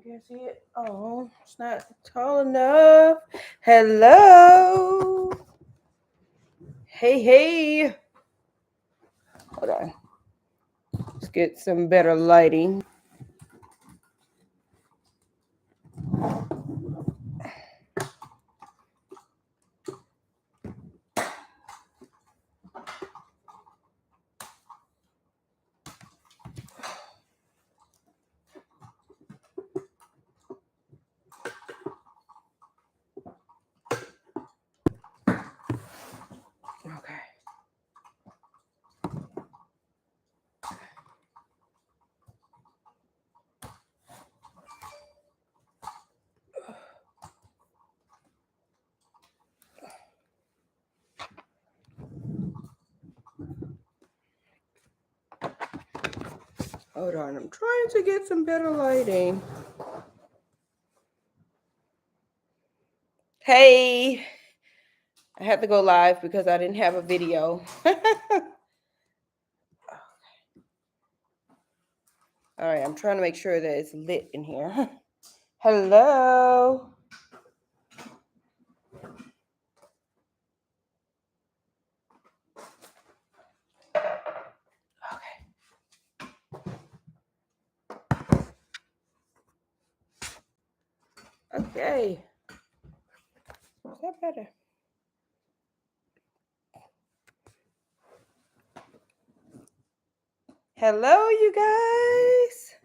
can't see it. Oh, it's not tall enough. Hello. Hey, hey. Hold on. Let's get some better lighting. Okay. Hold on. I'm trying to get some better lighting. Hey. I had to go live because I didn't have a video. All right, I'm trying to make sure that it's lit in here. Hello. Okay. Is that better? Hello, you guys.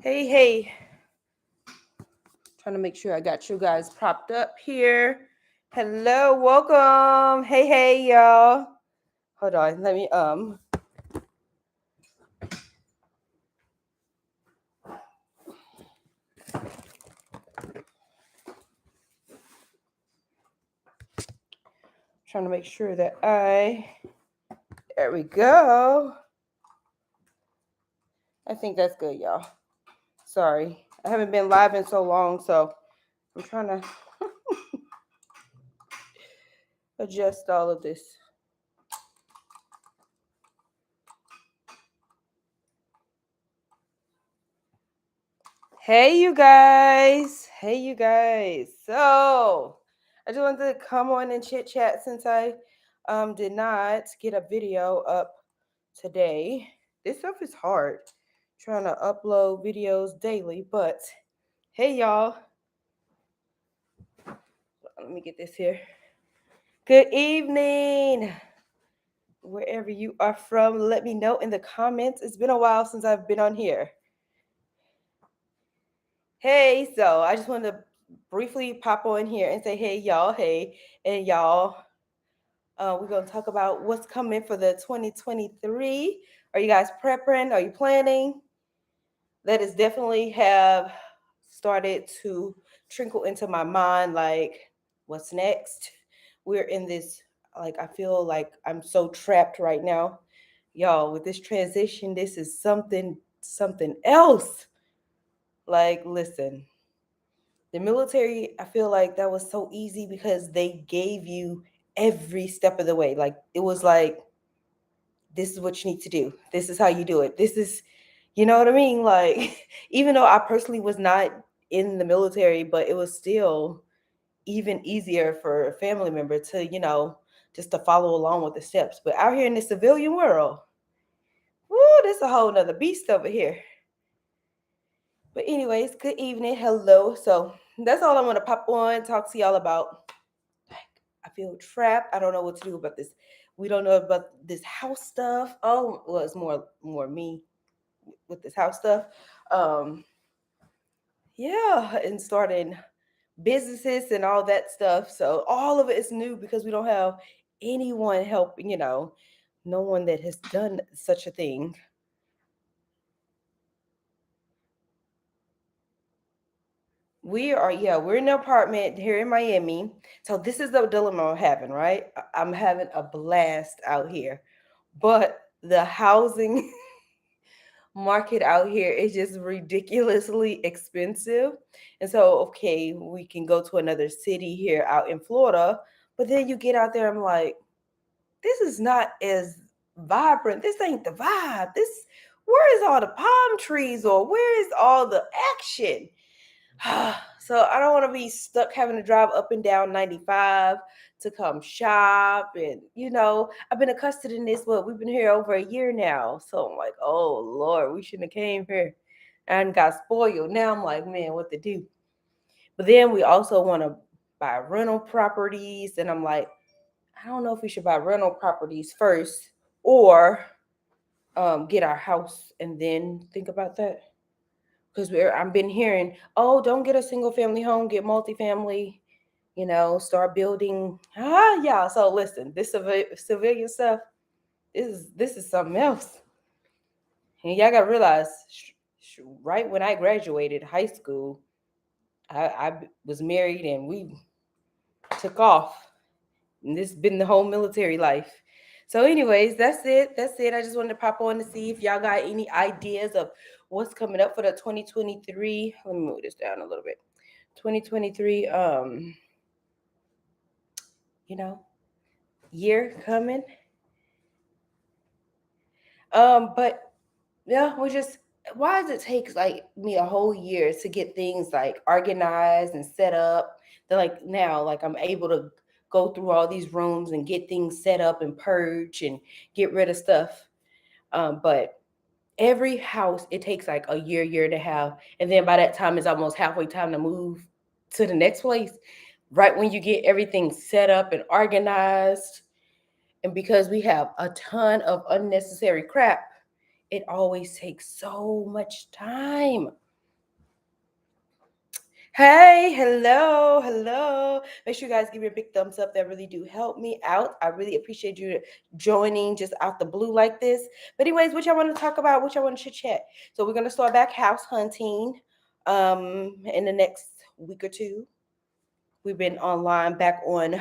Hey, hey. Trying to make sure I got you guys propped up here. Hello, welcome. Hey, hey, y'all. Hold on, let me trying to make sure that there we go. I think that's good, y'all. Sorry, I haven't been live in so long, so I'm trying to adjust all of this. Hey, you guys. Hey, you guys. So I just wanted to come on and chit chat since I did not get a video up today. This stuff is hard, trying to upload videos daily, but hey, y'all. Let me get this here. Good evening. Wherever you are from, let me know in the comments. It's been a while since I've been on here. Hey, so I just wanted to briefly pop on here and say, hey, y'all, hey, and y'all. We're going to talk about what's coming for the 2023. Are you guys prepping? Are you planning? That is definitely have started to trickle into my mind, like, what's next? We're in this, like, I feel like I'm so trapped right now. Y'all, with this transition, this is something else. Like, listen, the military, I feel like that was so easy because they gave you every step of the way. Like, it was like, this is what you need to do. This is how you do it. This is, you know what I mean? Like, even though I personally was not in the military, but it was still even easier for a family member to, just to follow along with the steps. But out here in the civilian world, woo, there's a whole nother beast over here. But anyways, good evening. Hello. So that's all I'm going to pop on, talk to y'all about. I feel trapped. I don't know what to do about this. We don't know about this house stuff. Oh, well, it's more me with this house stuff. Yeah, and starting businesses and all that stuff. So all of it is new because we don't have anyone helping, no one that has done such a thing. We're in an apartment here in Miami. So this is the dilemma I'm having, right? I'm having a blast out here. But the housing market out here is just ridiculously expensive. And so, okay, we can go to another city here out in Florida, but then you get out there, I'm like, this is not as vibrant. This ain't the vibe. This where is all the palm trees, or where is all the action? So I don't want to be stuck having to drive up and down 95 to come shop. And, I've been accustomed to this, but we've been here over a year now. So I'm like, oh, Lord, we shouldn't have came here and got spoiled. Now I'm like, man, what to do? But then we also want to buy rental properties. And I'm like, I don't know if we should buy rental properties first or get our house and then think about that. Because I've been hearing, oh, don't get a single family home, get multifamily, start building. Yeah. So listen, this civilian stuff this is something else. And y'all gotta realize, right when I graduated high school, I was married and we took off. And this has been the whole military life. So, anyways, that's it. That's it. I just wanted to pop on to see if y'all got any ideas of what's coming up for the 2023. Let me move this down a little bit. 2023, year coming. But yeah, why does it take like me a whole year to get things like organized and set up? That like now, like I'm able to go through all these rooms and get things set up and purge and get rid of stuff. But every house, it takes like a year and a half, and then by that time it's almost halfway time to move to the next place. Right when you get everything set up and organized, and because we have a ton of unnecessary crap, it always takes so much time. Hey, hello, hello. Make sure you guys give me a big thumbs up. That really do help me out. I really appreciate you joining just out the blue like this. But anyways, what y'all want to talk about? What y'all want to chit chat? So we're gonna start back house hunting in the next week or two. We've been online back on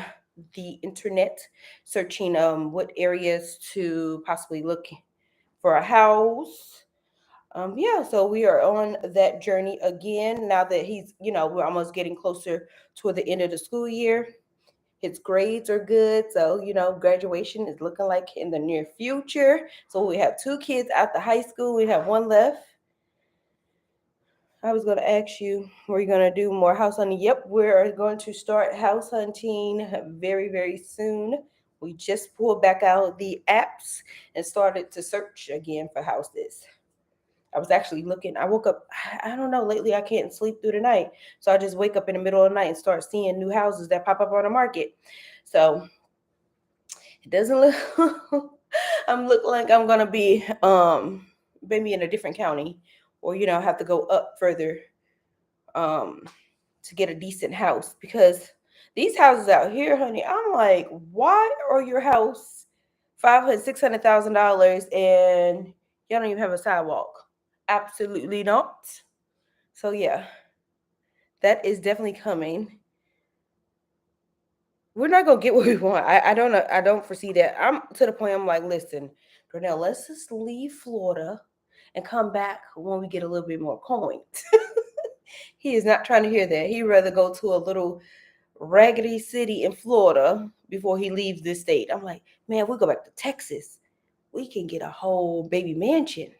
the internet searching what areas to possibly look for a house. Yeah, so we are on that journey again now that we're almost getting closer toward the end of the school year. His grades are good, so graduation is looking like in the near future. So we have two kids out the high school. We have one left. I was going to ask you, were you going to do more house hunting? Yep, we're going to start house hunting very, very soon. We just pulled back out the apps and started to search again for houses. I was actually looking. I woke up, I don't know, lately I can't sleep through the night. So I just wake up in the middle of the night and start seeing new houses that pop up on the market. So it doesn't look, I'm looking like I'm going to be maybe in a different county, or, have to go up further um, to get a decent house, because these houses out here, honey, I'm like, why are your house $500,000, $600,000 and y'all don't even have a sidewalk? Absolutely not. So yeah, that is definitely coming. We're not gonna get what we want. I don't know. I don't foresee that. I'm to the point. I'm like, listen, Darnell, let's just leave Florida and come back when we get a little bit more coins. He is not trying to hear that. He'd rather go to a little raggedy city in Florida before he leaves this state. I'm like, man, we go back to Texas. We can get a whole baby mansion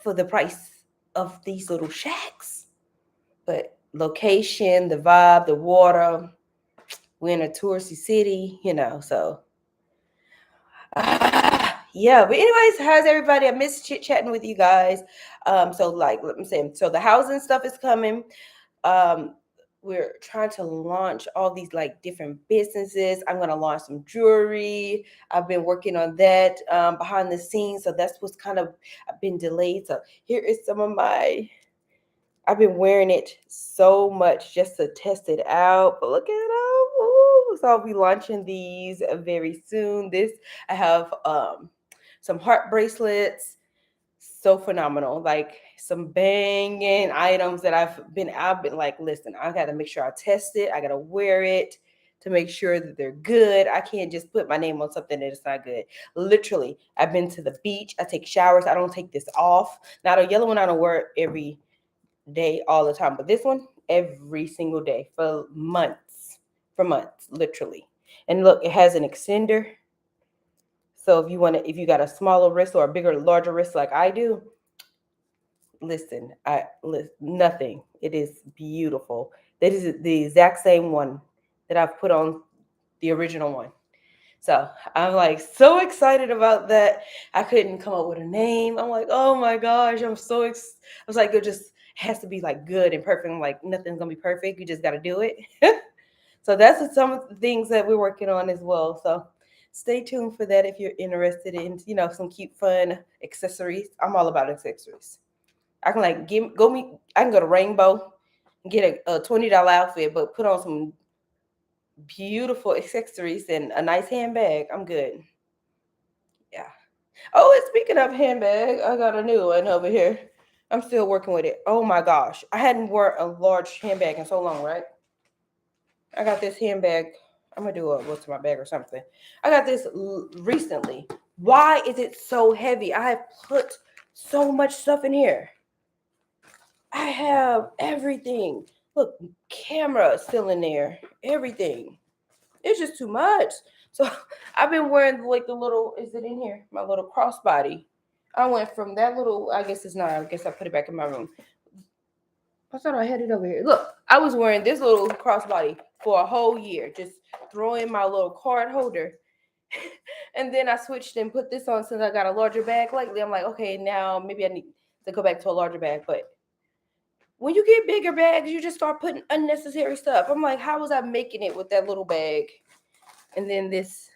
for the price of these little shacks. But location, the vibe, the water, we're in a touristy city, so yeah. But anyways, how's everybody? I miss chit chatting with you guys. So like let me say, so the housing stuff is coming. Um, we're trying to launch all these like different businesses. I'm gonna launch some jewelry. I've been working on that behind the scenes. So that's what's kind of been delayed. So here is some of I've been wearing it so much just to test it out. But look at it. Ooh. So I'll be launching these very soon. I have some heart bracelets. So phenomenal. Like some banging items that I've been like, listen, I gotta make sure I test it. I gotta wear it to make sure that they're good. I can't just put my name on something that is not good. Literally, I've been to the beach. I take showers. I don't take this off. Now the yellow one I don't wear every day all the time, but this one every single day for months, literally. And look, it has an extender. So if you got a smaller wrist or a larger wrist like I do, Listen, nothing. It is beautiful. That is the exact same one that I've put on the original one. So I'm like so excited about that. I couldn't come up with a name. I'm like, oh my gosh, I was like, it just has to be like good and perfect. I'm like, nothing's gonna be perfect. You just got to do it. So that's some of the things that we're working on as well. So stay tuned for that if you're interested in, some cute, fun accessories. I'm all about accessories. I can like I can go to Rainbow and get a $20 outfit, but put on some beautiful accessories and a nice handbag. I'm good. Yeah. Oh, and speaking of handbag, I got a new one over here. I'm still working with it. Oh my gosh. I hadn't worn a large handbag in so long, right? I got this handbag. I'm gonna do a what's in my bag or something. I got this recently. Why is it so heavy? I have put so much stuff in here. I have everything. Look, camera still in there. Everything. It's just too much. So I've been wearing like the little, is it in here? My little crossbody. I went from that little, I guess it's not, I guess I put it back in my room. I thought I had it over here. Look, I was wearing this little crossbody for a whole year, just throwing my little card holder. And then I switched and put this on since I got a larger bag lately. I'm like, okay, now maybe I need to go back to a larger bag. But when you get bigger bags, you just start putting unnecessary stuff. I'm like, how was I making it with that little bag? And then this.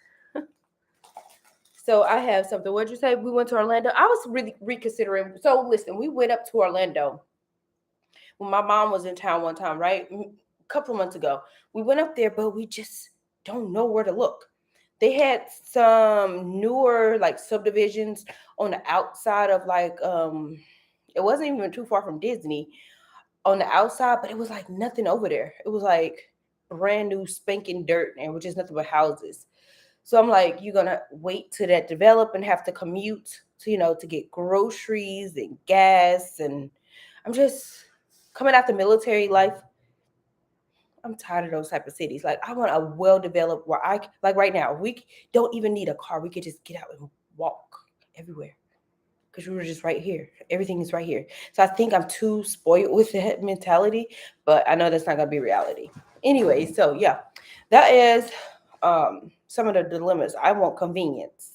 So I have something. What'd you say? We went to Orlando. I was really reconsidering. So listen, we went up to Orlando when my mom was in town one time, right? A couple of months ago. We went up there, but we just don't know where to look. They had some newer like subdivisions on the outside of it wasn't even too far from Disney on the outside, but it was like nothing over there. It was like brand new spanking dirt and it was just nothing but houses. So I'm like, you're gonna wait till that develop and have to commute to get groceries and gas. And I'm just coming out the military life. I'm tired of those type of cities. Like I want a well developed where like right now, don't even need a car. We could just get out and walk everywhere. Because we were just right here. Everything is right here. So I think I'm too spoiled with that mentality, but I know that's not gonna be reality. Anyway, so yeah, that is some of the dilemmas. I want convenience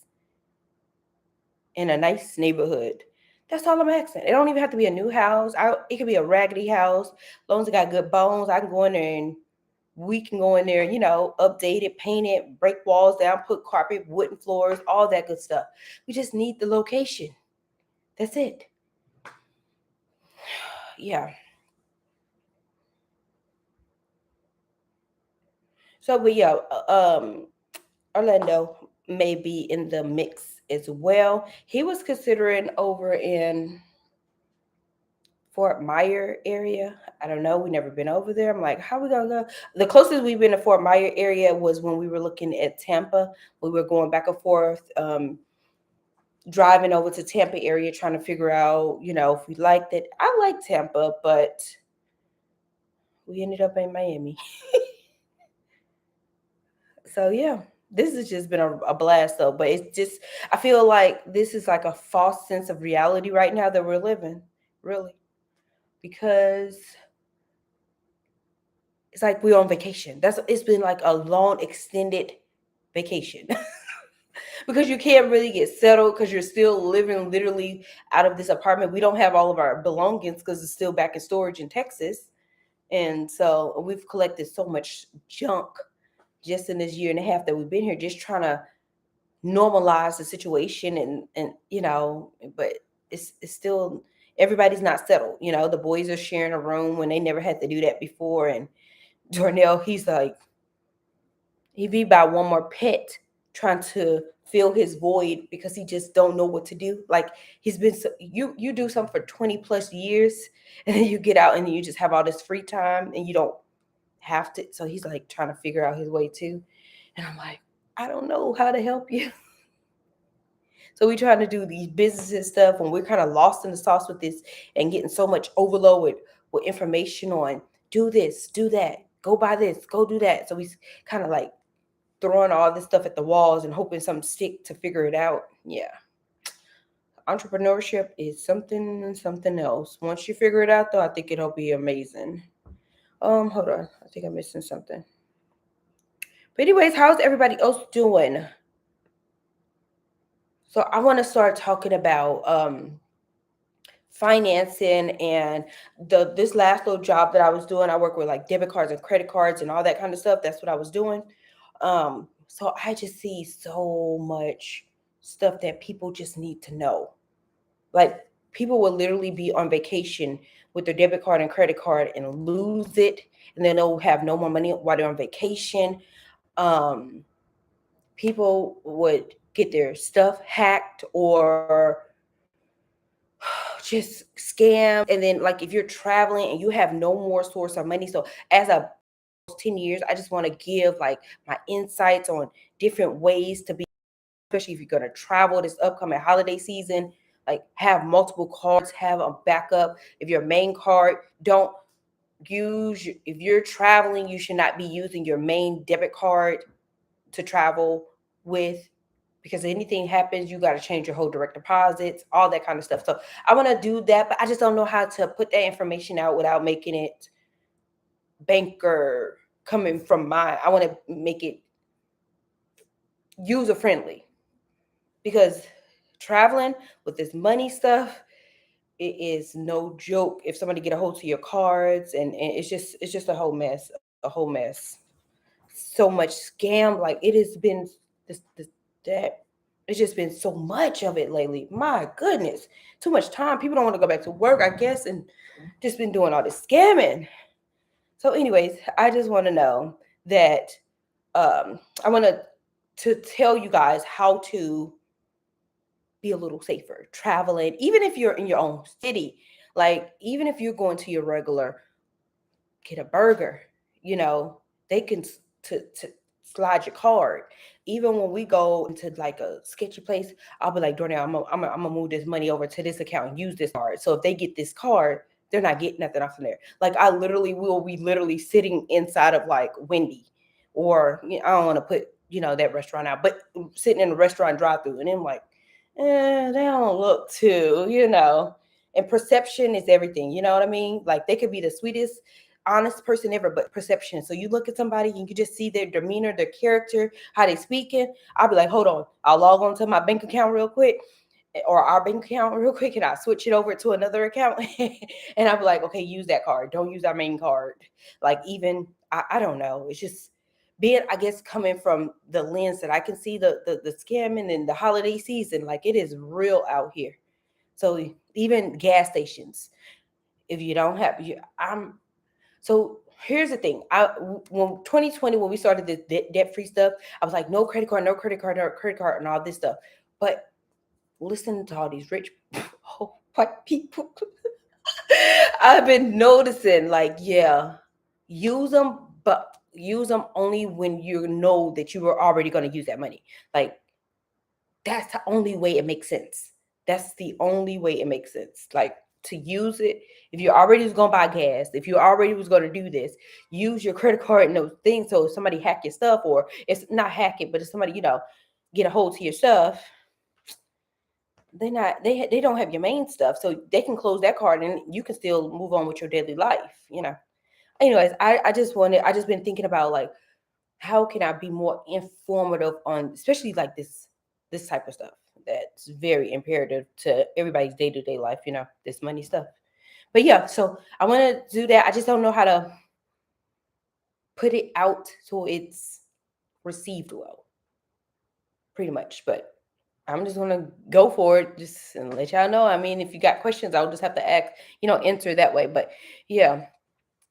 in a nice neighborhood. That's all I'm asking. It don't even have to be a new house. It could be a raggedy house. As long as it got good bones, I can go in there and we can go in there, update it, paint it, break walls down, put carpet, wooden floors, all that good stuff. We just need the location. That's it. Yeah. So, but yeah, Orlando may be in the mix as well. He was considering over in Fort Myer area. I don't know. We never been over there. I'm like, how we gonna go? The closest we've been to Fort Myer area was when we were looking at Tampa. We were going back and forth, driving over to Tampa area, trying to figure out, if we liked it. I like Tampa, but we ended up in Miami. So yeah, this has just been a blast though. But it's just I feel like this is like a false sense of reality right now that we're living, really, because it's like we're on vacation. It's been like a long extended vacation. Because you can't really get settled because you're still living literally out of this apartment. We don't have all of our belongings because it's still back in storage in Texas. And so we've collected so much junk just in this year and a half that we've been here, just trying to normalize the situation and but it's still everybody's not settled. The boys are sharing a room when they never had to do that before. And Darnell, he's like, he be by one more pet trying to fill his void because he just don't know what to do. Like he's been you do something for 20 plus years and then you get out and you just have all this free time and you don't have to. So he's like trying to figure out his way too. And I'm like, I don't know how to help you. So we trying to do these businesses stuff and we're kind of lost in the sauce with this and getting so much overload with information on do this, do that, go buy this, go do that. So we kind of like throwing all this stuff at the walls and hoping something stick to figure it out. Yeah. Entrepreneurship is something else. Once you figure it out, though, I think it'll be amazing. Hold on. I think I'm missing something. But anyways, how's everybody else doing? So I want to start talking about financing and this last little job that I was doing. I work with like debit cards and credit cards and all that kind of stuff. That's what I was doing. So I just see so much stuff that people just need to know. Like people will literally be on vacation with their debit card and credit card and lose it, and then they'll have no more money while they're on vacation. Um, People would get their stuff hacked or just scam. And then like if you're traveling and you have no more source of money. So as a 10 years, I just want to give like my insights on different ways to be, especially if you're going to travel this upcoming holiday season, like have multiple cards, have a backup. If your main card, don't use, if you're traveling, you should not be using your main debit card to travel with, because if anything happens, you got to change your whole direct deposits, all that kind of stuff. So I want to do that, but I just don't know how to put that information out without making it banker coming from mine. I want to make it user friendly, because traveling with this money stuff, it is no joke. If somebody get a hold to your cards, and it's just a whole mess. So much scam. Like it has been this that it's just been so much of it lately. My goodness, too much time. People don't want to go back to work, I guess, and just been doing all this scamming. So, anyways, I just want to know that I want to tell you guys how to be a little safer traveling, even if you're in your own city. Like even if you're going to your regular get a burger, you know, they can to slide your card. Even when we go into like a sketchy place, I'll be like, Dornell, I'm gonna move this money over to this account and use this card. So if they get this card, they're not getting nothing off from there. Like I literally will be literally sitting inside of like Wendy, or I don't want to put that restaurant out, but sitting in a restaurant drive through, and I'm like, they don't look too. And perception is everything. You know what I mean? Like they could be the sweetest honest person ever, but perception. So you look at somebody and you can just see their demeanor, their character, how they speaking. I'll be like, hold on, I'll log on to my bank account real quick, or our bank account real quick, and I'll switch it over to another account. And I'll be like, okay, use that card. Don't use our main card. Like even I don't know. It's just being, I guess, coming from the lens that I can see the scamming and the holiday season. Like it is real out here. So even gas stations, if you don't have you, so here's the thing. When 2020, when we started this debt free stuff, I was like, no credit card, no credit card, no credit card, and all this stuff. But listen to all these rich white people. I've been noticing, like, yeah, use them, but use them only when you know that you were already going to use that money. Like, that's the only way it makes sense. That's the only way it makes sense. Like to use it, if you already was gonna buy gas, if you already was gonna do this, use your credit card and those things. So if somebody hack your stuff, or it's not hack it, but if somebody get a hold to your stuff, they don't have your main stuff, so they can close that card and you can still move on with your daily life. Anyways, I just been thinking about like how can I be more informative on, especially like this type of stuff that's very imperative to everybody's day-to-day life, this money stuff. But yeah, so I want to do that. I just don't know how to put it out so it's received well, pretty much. But I'm just gonna go for it, just and let y'all know. I mean, if you got questions, I'll just have to ask, enter that way. But yeah,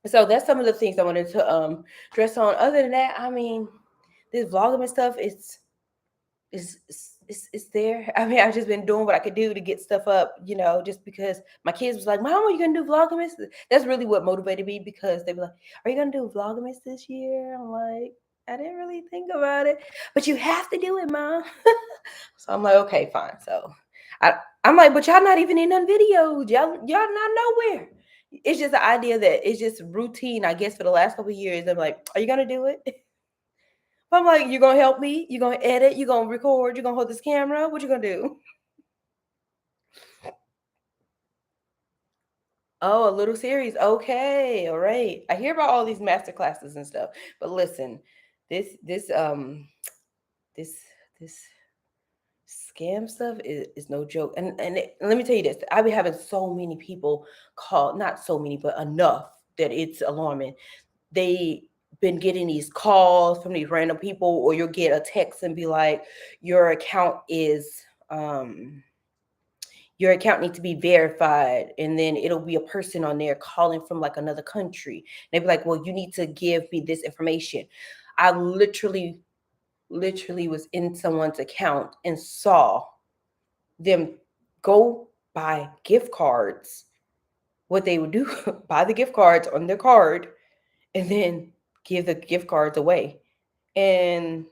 so that's some of the things I wanted to dress on. Other than that, I mean, this vlogging and stuff, it's there. I mean, I've just been doing what I could do to get stuff up, just because my kids was like, Mom, are you gonna do Vlogmas? That's really what motivated me, because they were like, are you gonna do Vlogmas this year? I'm like, I didn't really think about it, but you have to do it, Mom. So I'm like, okay, fine. So I'm like, but y'all not even in on videos. Y'all not nowhere. It's just the idea that it's just routine, I guess, for the last couple of years. I'm like, are you gonna do it? I'm like, you're gonna help me? You're gonna edit? You're gonna record? You're gonna hold this camera? What you gonna do? Oh, a little series. Okay, all right. I hear about all these master classes and stuff, but listen, this this this scam stuff is no joke. Let me tell you this. I've been having so many people call, not so many, but enough that it's alarming. They been getting these calls from these random people, or you'll get a text and be like, your account is your account needs to be verified, and then it'll be a person on there calling from like another country. They'd be like, well, you need to give me this information. I literally was in someone's account and saw them go buy gift cards. What they would do, buy the gift cards on their card and then give the gift cards away. And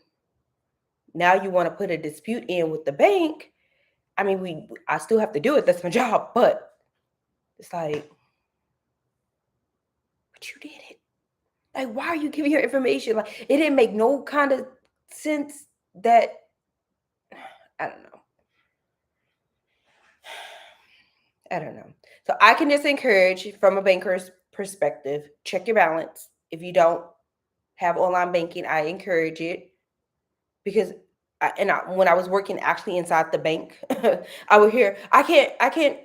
now you want to put a dispute in with the bank. I mean, I still have to do it. That's my job. But it's like, but you did it. Like, why are you giving your information? Like, it didn't make no kind of sense that, I don't know. I don't know. So I can just encourage from a banker's perspective, check your balance. If you don't have online banking, I encourage it because when I was working actually inside the bank, I would hear, I can't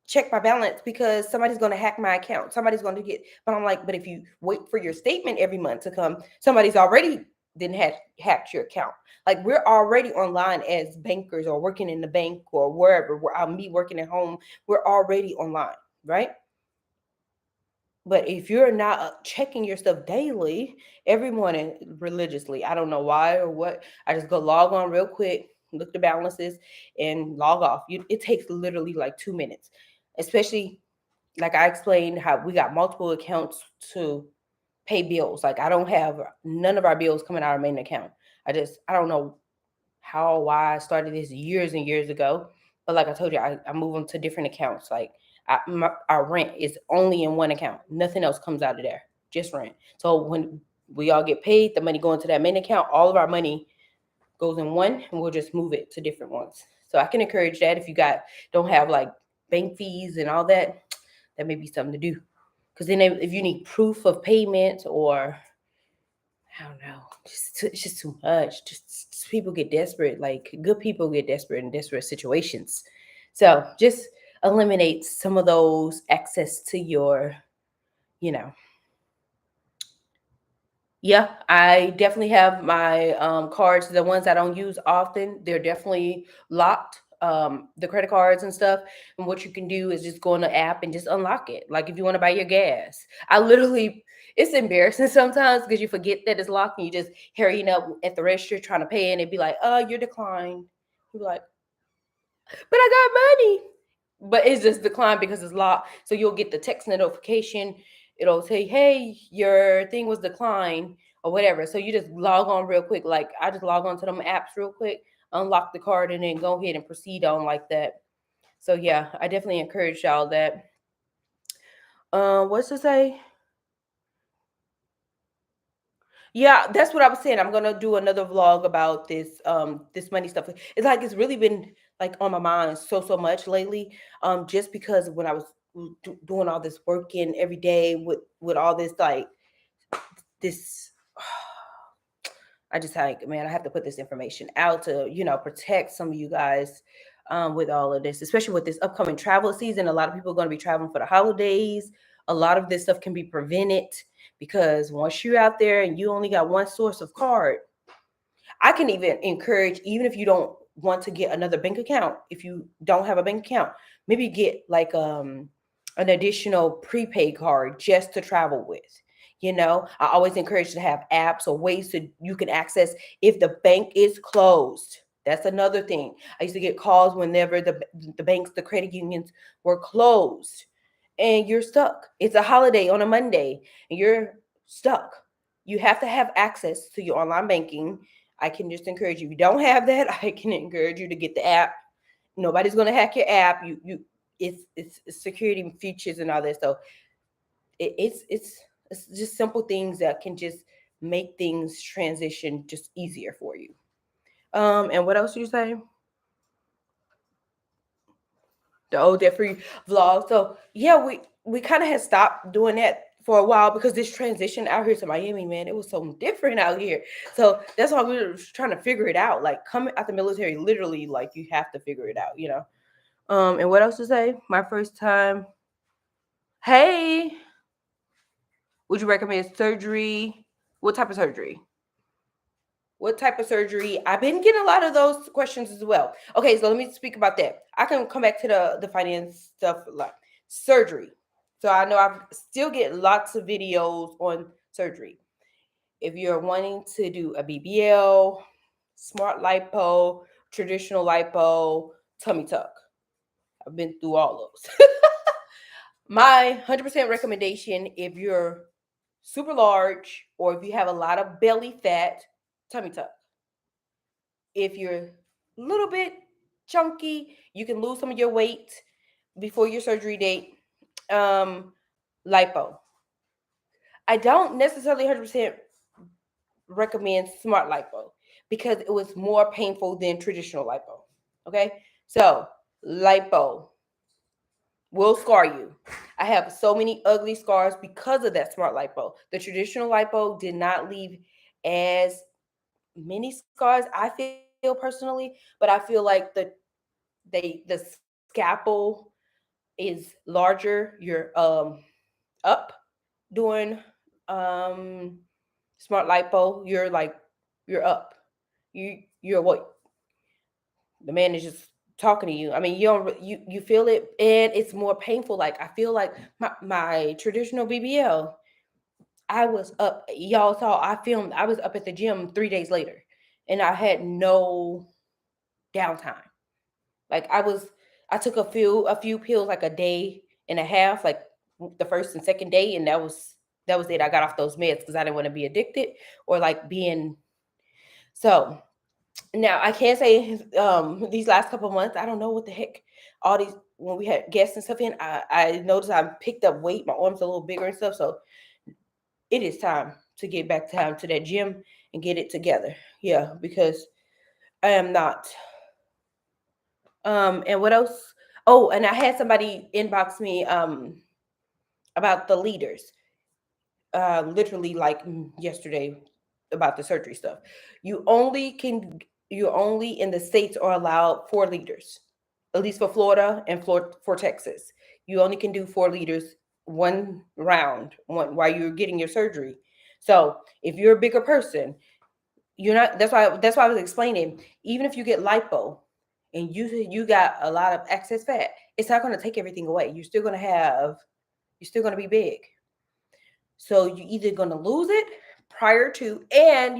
check my balance because somebody's going to hack my account. Somebody's going to get, but I'm like, but if you wait for your statement every month to come, somebody's already didn't have hacked your account. Like, we're already online as bankers or working in the bank or wherever. Where I'm me working at home, we're already online, right? But if you're not checking your stuff daily, every morning religiously, I don't know why or what, I just go log on real quick, look the balances, and log off. It takes literally like 2 minutes, especially like I explained how we got multiple accounts to pay bills. Like, I don't have none of our bills coming out of our main account. I don't know how, why I started this years and years ago. But like I told you, I move them to different accounts. Like, our rent is only in one account. Nothing else comes out of there, just rent. So when we all get paid, the money going to that main account, all of our money goes in one, and we'll just move it to different ones. So I can encourage that if you don't have like bank fees and all that, that may be something to do. Because then if you need proof of payment, or I don't know, it's just too much. Just people get desperate. Like, good people get desperate in desperate situations. So just eliminate some of those access to your, you know. Yeah, I definitely have my cards. The ones I don't use often, they're definitely locked. The credit cards and stuff. And what you can do is just go on the app and just unlock it. Like, if you want to buy your gas, I literally, it's embarrassing sometimes because you forget that it's locked and you just hurrying up at the register trying to pay, and it'd be like, you're declined. You're like, but I got money. But it's just declined because it's locked. So you'll get the text notification. It'll say, hey, your thing was declined or whatever. So you just log on real quick. Like, I just log on to them apps real quick, unlock the card, and then go ahead and proceed on like that. So yeah, I definitely encourage y'all that. What's to say? Yeah, that's what I was saying. I'm gonna do another vlog about this money stuff. It's like it's really been like on my mind so much lately. Just because when I was doing all this working every day with all this like this, I just like, man, I have to put this information out to protect some of you guys with all of this, especially with this upcoming travel season. A lot of people are going to be traveling for the holidays. A lot of this stuff can be prevented because once you're out there and you only got one source of card, I can even encourage, even if you don't want to get another bank account, if you don't have a bank account, maybe get like an additional prepaid card just to travel with. I always encourage to have apps or ways to you can access if the bank is closed. That's another thing. I used to get calls whenever the banks, the credit unions were closed, and you're stuck. It's a holiday on a Monday, and you're stuck. You have to have access to your online banking. I can just encourage you. If you don't have that, I can encourage you to get the app. Nobody's going to hack your app. It's security features and all that. So it's just simple things that can just make things transition just easier for you. And what else do you say? The old debt free vlog. So yeah, we kind of had stopped doing that for a while because this transition out here to Miami, man, it was so different out here. So that's why we were trying to figure it out. Like coming out the military, literally, like you have to figure it out, you know. And what else to say? My first time. Hey, would you recommend surgery? What type of surgery? What type of surgery? I've been getting a lot of those questions as well. Okay, so let me speak about that. I can come back to the finance stuff, like surgery. So I know I still get lots of videos on surgery. If you're wanting to do a BBL, smart lipo, traditional lipo, tummy tuck, I've been through all those. My 100% recommendation, if you're super large or if you have a lot of belly fat, tummy tuck. If you're a little bit chunky, you can lose some of your weight before your surgery date. Lipo. I don't necessarily 100% recommend smart lipo because it was more painful than traditional lipo. Okay, so lipo will scar you. I have so many ugly scars because of that smart lipo. The traditional lipo did not leave as many scars, I feel personally, but I feel like the scalpel is larger. You're up doing um smart lipo. You're up. You're what the man is just talking to you. I mean, you feel it, and it's more painful. Like I feel like my traditional BBL. I was up. Y'all saw I filmed. I was up at the gym 3 days later, and I had no downtime. Like I took a few pills like a day and a half, like the first and second day, and that was it. I got off those meds because I didn't want to be addicted or like being so. Now I can't say these last couple of months. I don't know what the heck all these when we had guests and stuff in. I noticed I picked up weight. My arms are a little bigger and stuff. So it is time to get back to that gym and get it together. Yeah, because I am not. And what else? Oh, and I had somebody inbox me about the leaders. Literally like yesterday about the surgery stuff. You only can you only in the states are allowed 4 leaders, at least for Florida and for Texas. You only can do 4 leaders one round while you're getting your surgery. So if you're a bigger person, you're not. That's why I was explaining. Even if you get lipo, and you got a lot of excess fat, it's not going to take everything away. You're still going to be big. So you're either going to lose it prior to, and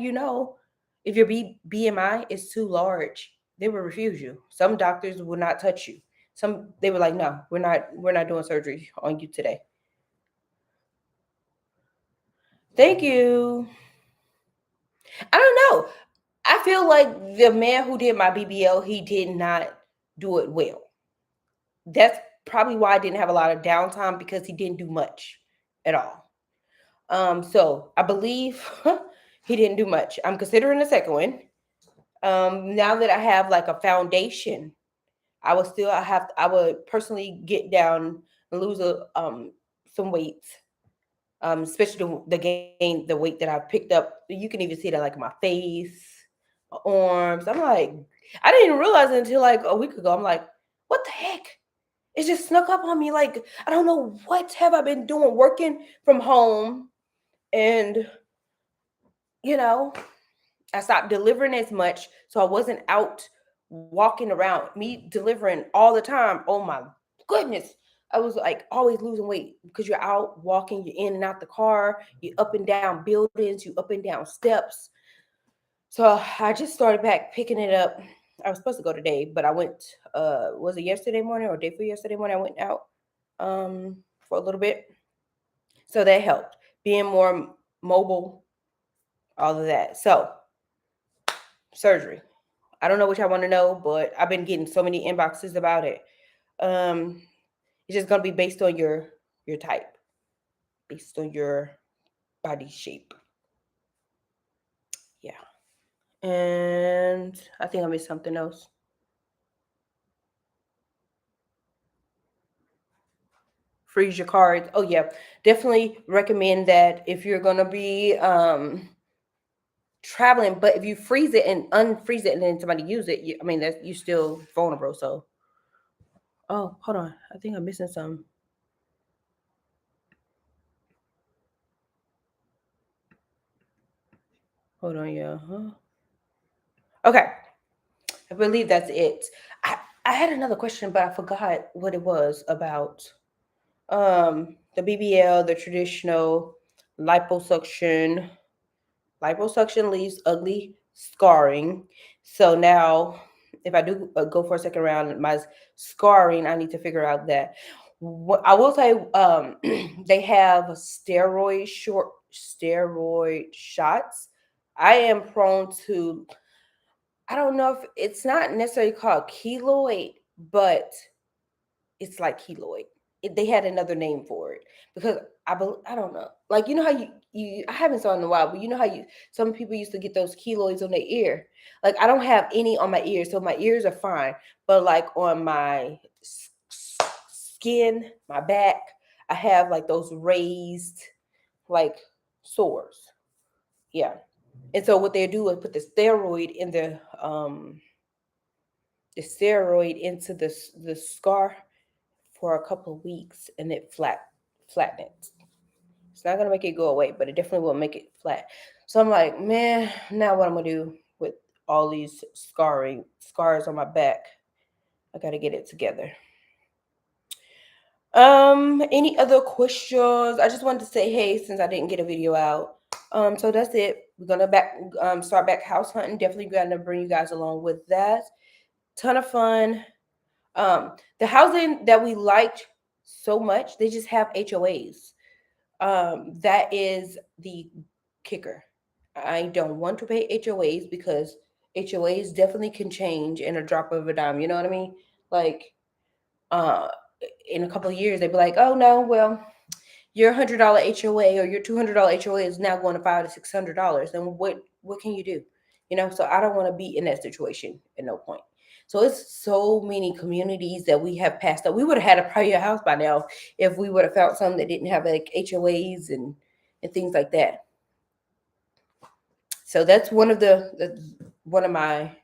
if your BMI is too large, they will refuse you. Some doctors will not touch you. Some they were like, no, we're not doing surgery on you today. Thank you. I don't know. I feel like the man who did my BBL, he did not do it well. That's probably why I didn't have a lot of downtime because he didn't do much at all. So I believe he didn't do much. I'm considering the second one. Now that I have like a foundation, I would personally get down and lose some weight. Especially the weight that I picked up. You can even see that like my face, my arms. I'm like, I didn't even realize it until like a week ago. I'm like, what the heck? It just snuck up on me. Like, I don't know what have I been doing, working from home, and you know, I stopped delivering as much, so I wasn't out walking around. Me delivering all the time. Oh my goodness. I was like always losing weight because you're out walking, you're in and out the car, you up and down buildings, you up and down steps. So I just started back picking it up. I was supposed to go today, but I went was it yesterday morning or day before yesterday morning? I went out for a little bit. So that helped. Being more mobile, all of that. So surgery. I don't know what y'all want to know, but I've been getting so many inboxes about it. Um, it's just gonna be based on your type, based on your body shape. Yeah. And I think I missed something else. freeze your cards. Oh yeah, definitely recommend that if you're gonna be traveling. But if you freeze it and unfreeze it and then somebody use it, I mean that's you still vulnerable. So oh, hold on, I think I'm missing some. Hold on, yeah. Huh? Okay, I believe that's it. I had another question, but I forgot what it was about. The BBL, the traditional liposuction. Liposuction leaves ugly scarring. So now, if I do go for a second round, my scarring, I need to figure out that. What I will say, they have steroid shots. I am prone to. I don't know if it's not necessarily called keloid, but it's like keloid. They had another name for it because I don't know. Like you know how you I haven't saw it in a while, but you know how you some people used to get those keloids on their ear. Like I don't have any on my ears, so my ears are fine. But like on my skin, my back, I have like those raised like sores. Yeah. And so what they do is put the steroid into the scar for a couple of weeks and it flatten it. It's not gonna make it go away, but it definitely will make it flat. So I'm like, man, now what I'm gonna do with all these scars on my back? I gotta get it together. Any other questions? I just wanted to say hey since I didn't get a video out. So that's it. We're gonna start back house hunting. Definitely gonna bring you guys along with that. Ton of fun. The housing that we liked so much, they just have HOAs. That is the kicker. I don't want to pay HOAs because HOAs definitely can change in a drop of a dime. You know what I mean? Like, uh, in a couple of years, they'd be like, "Oh no, well, your $100 HOA or your $200 HOA is now going to $500 to $600." And what can you do? You know, so I don't want to be in that situation at no point. So it's so many communities that we have passed up. We would have had a prior house by now if we would have found some that didn't have like HOAs and things like that. So that's one of my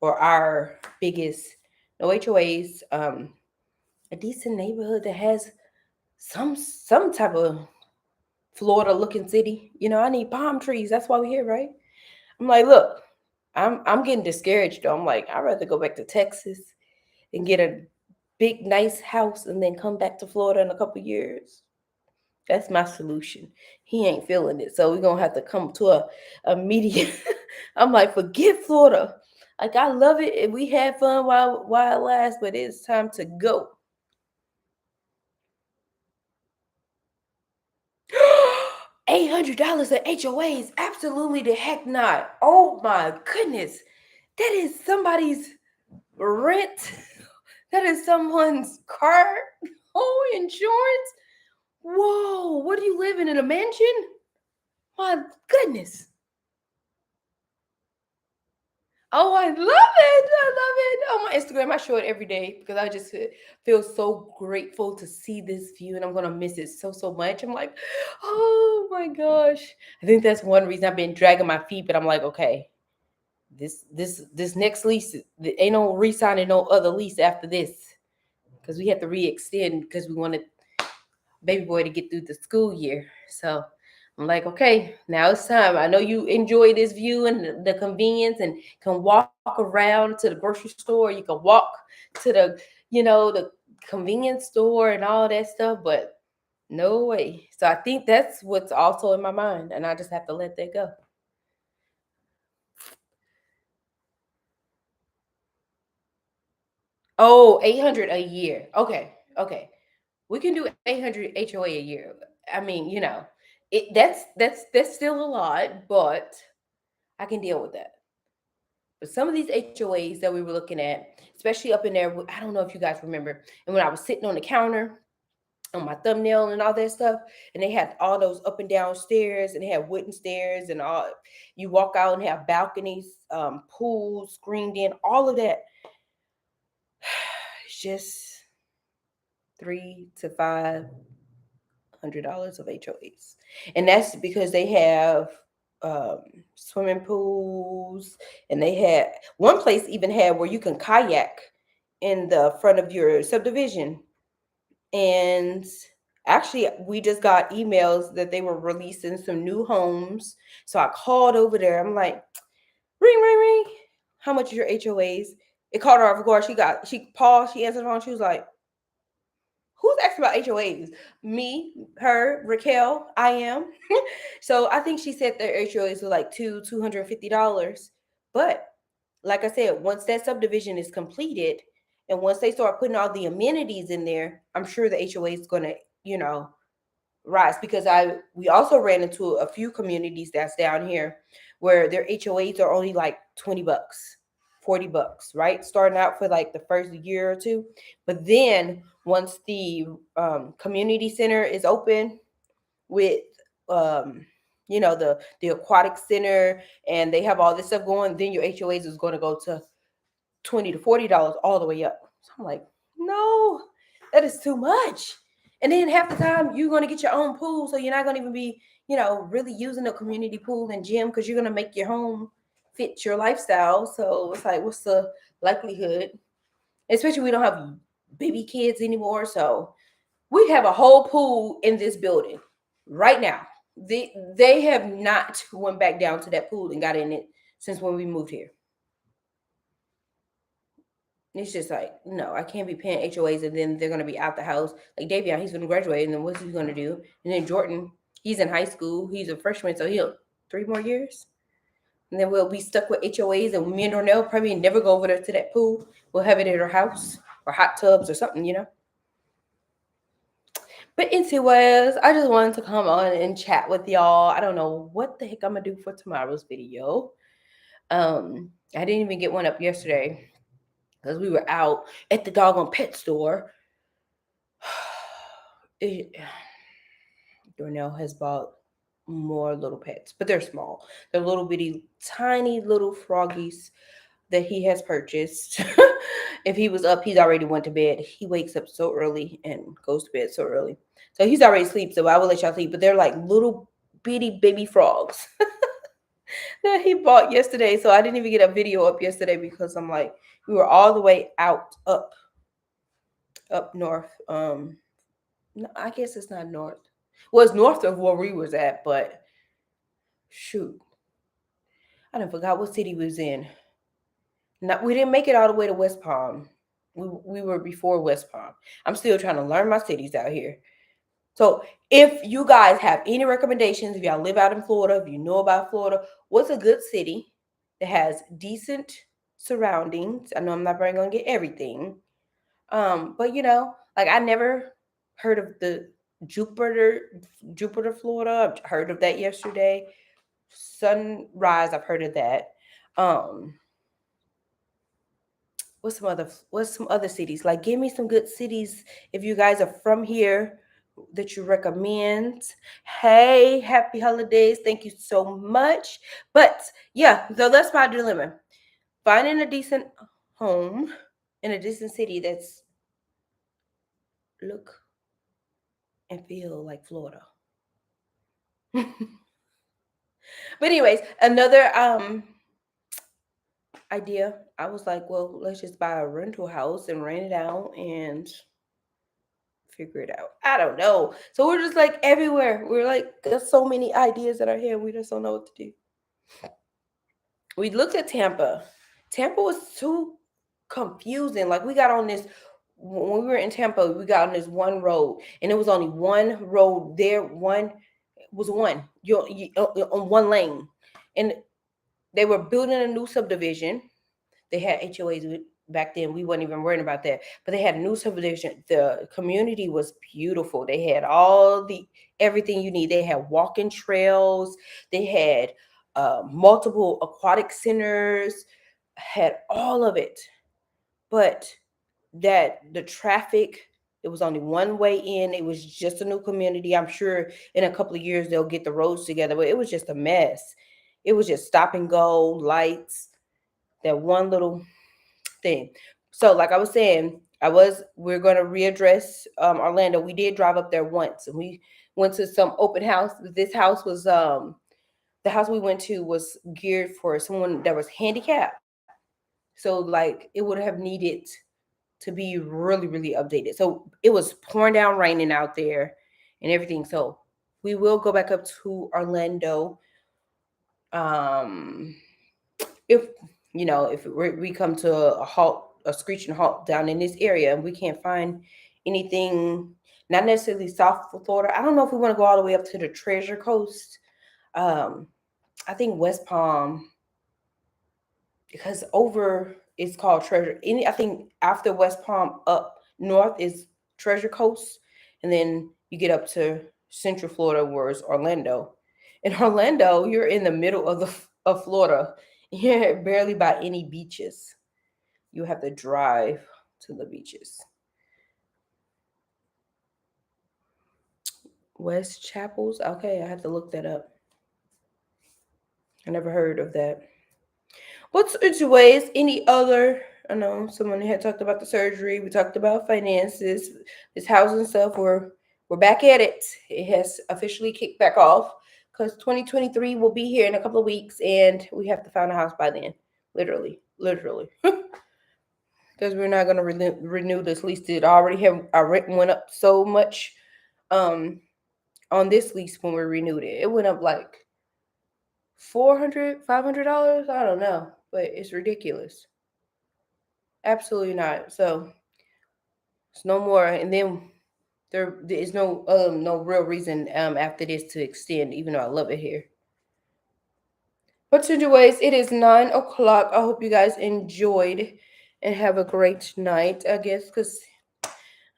or our biggest no HOAs. A decent neighborhood that has some type of Florida looking city. You know, I need palm trees. That's why we're here, right? I'm like, look, I'm getting discouraged though. I'm like, I'd rather go back to Texas and get a big nice house and then come back to Florida in a couple years. That's my solution. He ain't feeling it. So we're gonna have to come to a median. I'm like, forget Florida. Like I love it and we had fun while it lasts, but it's time to go. $800 at HOAs? Absolutely the heck not. Oh my goodness. That is somebody's rent. That is someone's car. Oh, insurance. Whoa, what are you living in a mansion? My goodness. Oh, I love it. I love it. On my Instagram, I show it every day because I just feel so grateful to see this view and I'm going to miss it so much. I'm like, oh my gosh. I think that's one reason I've been dragging my feet, but I'm like, okay, this next lease, ain't no re-signing no other lease after this because we have to re-extend because we wanted baby boy to get through the school year. So I'm like, okay, now it's time. I know you enjoy this view and the convenience and can walk around to the grocery store. You can walk to the convenience store and all that stuff, but no way. So I think that's what's also in my mind, and I just have to let that go. Oh, 800 a year. Okay. Okay. We can do 800 HOA a year. I mean, that's still a lot, but I can deal with that. But some of these HOAs that we were looking at, especially up in there, I don't know if you guys remember, and when I was sitting on the counter on my thumbnail and all that stuff, and they had all those up and down stairs, and they had wooden stairs, and all. You walk out and have balconies, pools screened in, all of that. It's just $300 to $500 of HOAs, and that's because they have um, swimming pools, and they had one place even had where you can kayak in the front of your subdivision. And actually, we just got emails that they were releasing some new homes. So I called over there. I'm like, ring, ring, ring. How much is your HOAs? It caught her off guard. She paused, she answered the phone. She was like, who's asking about HOAs? Me, her, Raquel, I am. So I think she said their HOAs were like $250. But like I said, once that subdivision is completed and once they start putting all the amenities in there, I'm sure the HOA is gonna, you know, rise, because we also ran into a few communities that's down here where their HOAs are only like $20, $40, right? Starting out for like the first year or two. But then once the community center is open with um the aquatic center, and they have all this stuff going, then your HOAs is going to go to $20 to $40 all the way up. So I'm like, no, that is too much. And then half the time you're going to get your own pool, so you're not going to even be, really using a community pool and gym, because you're going to make your home fit your lifestyle. So it's like, what's the likelihood? Especially we don't have baby kids anymore, so we have a whole pool in this building right now. They have not went back down to that pool and got in it since when we moved here. It's just like, no, I can't be paying HOAs and then they're gonna be out the house. Like Davion, he's gonna graduate, and then what's he gonna do? And then Jordan, he's in high school, he's a freshman, so he'll 3 more years. And then we'll be stuck with HOAs, and me and Ornell probably never go over there to that pool. We'll have it at our house or hot tubs or something. But anyways, I just wanted to come on and chat with y'all. I don't know what the heck I'm gonna do for tomorrow's video. I didn't even get one up yesterday because we were out at the doggone pet store. Dornell has bought more little pets, but they're small. They're little bitty, tiny little froggies that he has purchased. If he was up, he's already went to bed. He wakes up so early and goes to bed so early. So he's already asleep, so I will let y'all sleep. But they're like little bitty baby frogs that he bought yesterday. So I didn't even get a video up yesterday because I'm like, we were all the way out up north. No, I guess it's not north. Well, it's north of where we was at, but shoot, I done forgot what city we was in. We didn't make it all the way to West Palm. We were before West Palm. I'm still trying to learn my cities out here. So if you guys have any recommendations, if y'all live out in Florida, if you know about Florida, what's a good city that has decent surroundings? I know I'm not going to get everything. But like I never heard of the Jupiter, Florida. I've heard of that yesterday. Sunrise, I've heard of that. What's some other cities? Like, give me some good cities if you guys are from here that you recommend. Hey, happy holidays. Thank you so much. But yeah, so that's my dilemma. Finding a decent home in a decent city that's look and feel like Florida. But anyways, another idea. I was like, well, let's just buy a rental house and rent it out and figure it out. I don't know. So we're just like everywhere. We're like, there's so many ideas in our head. We just don't know what to do. We looked at Tampa. Tampa was too confusing. Like we got on this when we were in Tampa, we got on this one road, and it was only one road there. One was one you on one lane, and they were building a new subdivision. They had HOAs back then. We weren't even worrying about that, but they had a new subdivision. The community was beautiful. They had everything you need. They had walking trails. They had multiple aquatic centers. Had all of it, but the traffic. It was only one way in. It was just a new community. I'm sure in a couple of years they'll get the roads together, but it was just a mess. It was just stop and go lights. That one little thing. So, like I was saying, We're going to readdress Orlando. We did drive up there once, and we went to some open house. This house was the house we went to was geared for someone that was handicapped. So like it would have needed to be really, really updated. So it was pouring down, raining out there and everything. So we will go back up to Orlando. Um, if if we come to a halt, a screeching halt down in this area, and we can't find anything, not necessarily South Florida. I don't know if we want to go all the way up to the Treasure Coast. I think West Palm, because over it's called Treasure. I think after West Palm up north is Treasure Coast, and then you get up to Central Florida, where it's Orlando. In Orlando, you're in the middle of Florida. You're barely by any beaches. You have to drive to the beaches. West Chapels. Okay, I have to look that up. I never heard of that. What's ways? Any other? I know someone had talked about the surgery. We talked about finances, this housing stuff. We're back at it. It has officially kicked back off because 2023 will be here in a couple of weeks, and we have to find a house by then. Literally, literally, because we're not going to renew this lease. It already have our rent went up so much um on this lease when we renewed it. It went up like $400, $500. I don't know, but it's ridiculous. Absolutely not. So it's no more. And then there is no real reason after this to extend, even though I love it here. But anyways, it is 9 o'clock. I hope you guys enjoyed and have a great night. I guess because I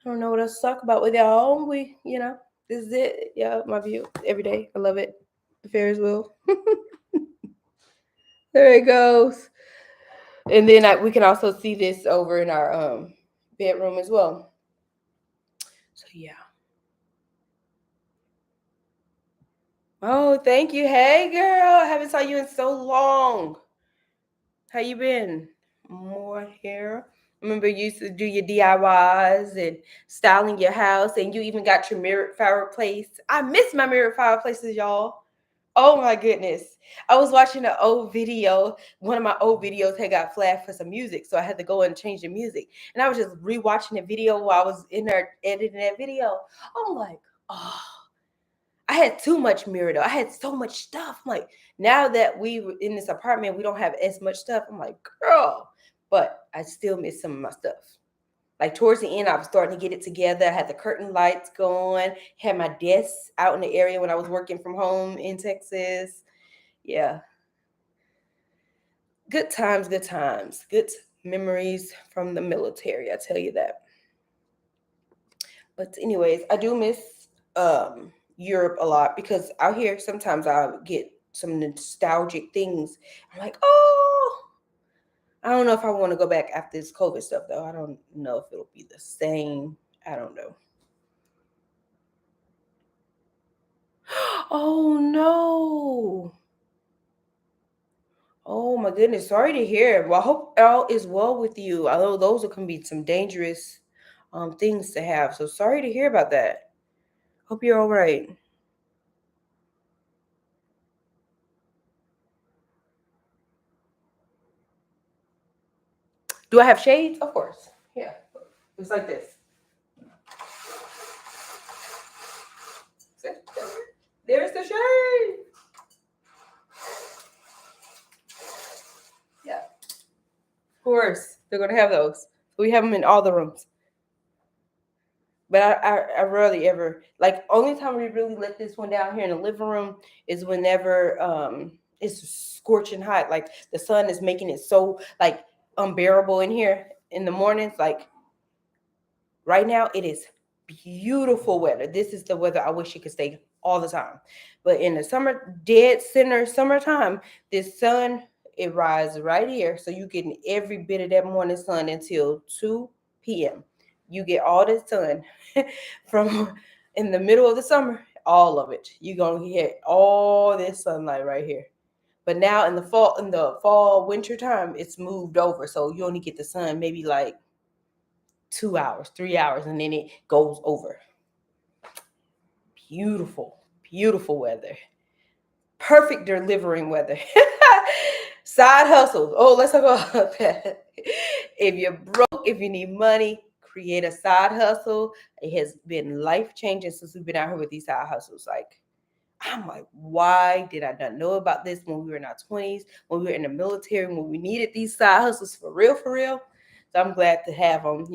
don't know what else to talk about with y'all. This is it. Yeah, my view every day. I love it. The Ferris wheel. There it goes. And then we can also see this over in our bedroom as well. So yeah. Oh, thank you. Hey, girl. I haven't saw you in so long. How you been? More hair. Remember you used to do your DIYs and styling your house, and you even got your mirrored fireplace. I miss my mirrored fireplaces, y'all. Oh my goodness. I was watching an old video. One of my old videos had got flagged for some music, so I had to go and change the music. And I was just rewatching the video while I was in there editing that video. I'm like, oh, I had too much mirror though. I had so much stuff. I'm like, now that we were in this apartment, we don't have as much stuff. I'm like, girl, but I still miss some of my stuff. Like towards the end, I was starting to get it together. I had the curtain lights going, had my desk out in the area when I was working from home in Texas. Yeah. Good times, good times. Good memories from the military, I tell you that. But anyways, I do miss Europe a lot because out here sometimes I get some nostalgic things. I'm like, oh, I don't know if I want to go back after this COVID stuff though. I don't know if it'll be the same. I don't know. Oh no. Oh my goodness. Sorry to hear. Well, I hope all is well with you. Although those can be some dangerous things to have. So sorry to hear about that. Hope you're all right. Do I have shades? Of course. Yeah. It's like this. There's the shade. Yeah. Of course. They're gonna have those. We have them in all the rooms. But I rarely ever like only time we really let this one down here in the living room is whenever it's scorching hot. Like the sun is making it so like unbearable in here in the mornings. Like right now it is beautiful weather. This is the weather I wish it could stay all the time. But in the summer, dead center summertime, this sun it rises right here. So you getting every bit of that morning sun until 2 p.m. You get all the sun from in the middle of the summer, all of it. You're gonna get all this sunlight right here. But now in the fall winter time, it's moved over. So you only get the sun maybe like 2 hours, 3 hours, and then it goes over. Beautiful, beautiful weather. Perfect delivering weather. Side hustles. Oh, let's talk about that. If you're broke, if you need money, create a side hustle. It has been life changing since we've been out here with these side hustles. Like, I'm like, why did I not know about this when we were in our 20s, when we were in the military, when we needed these side hustles for real, for real? So I'm glad to have them,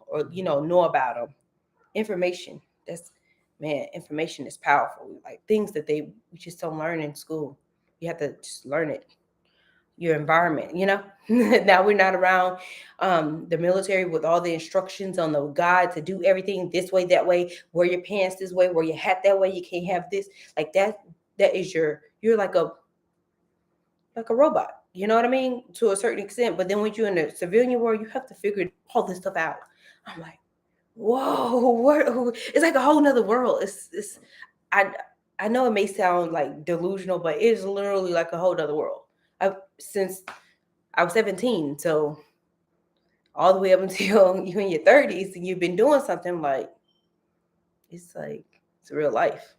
or, know about them. Information. Information is powerful. Like things that we just don't learn in school. You have to just learn it. Your environment, now we're not around the military with all the instructions on the guide to do everything this way, that way, wear your pants this way, wear your hat that way, you can't have this, like that is you're like a robot, you know what I mean, to a certain extent. But then when you're in the civilian world, you have to figure all this stuff out. I'm like, whoa, it's like a whole nother world. I know it may sound like delusional, but it is literally like a whole other world. Since I was 17, so all the way up until you in your 30s, and you've been doing something like it's real life.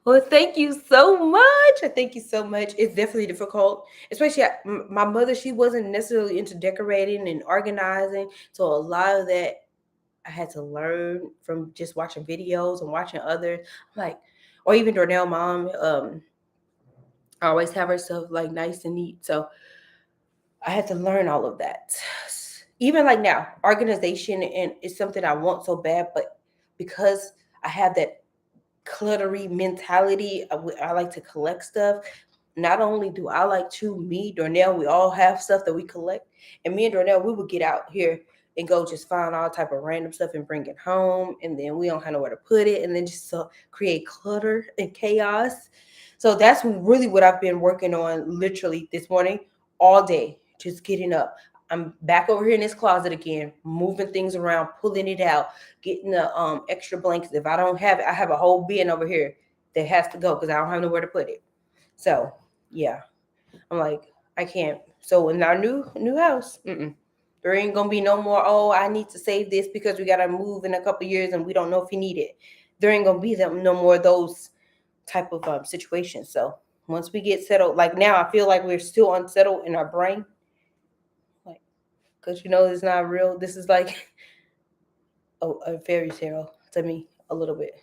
Well, thank you so much. Thank you so much. It's definitely difficult, especially my mother. She wasn't necessarily into decorating and organizing, so a lot of that I had to learn from just watching videos and watching others. Like, or even Dornell mom. I always have her stuff like nice and neat, so I had to learn all of that. Even like now, organization and is something I want so bad, but because I have that cluttery mentality, I like to collect stuff. Not only do I like to, me, Dornell, we all have stuff that we collect. And me and Dornell, we would get out here and go just find all type of random stuff and bring it home. And then we don't have nowhere to put it. And then just create clutter and chaos. So that's really what I've been working on literally this morning, all day, just getting up. I'm back over here in this closet again, moving things around, pulling it out, getting the extra blankets. If I don't have it, I have a whole bin over here that has to go because I don't have nowhere to put it. So yeah, I'm like, I can't. So in our new house, there ain't gonna be no more. Oh, I need to save this because we gotta move in a couple years and we don't know if you need it. There ain't gonna be no more of those type of situations. So once we get settled, like now, I feel like we're still unsettled in our brain, like because it's not real. This is like a fairy tale to me a little bit,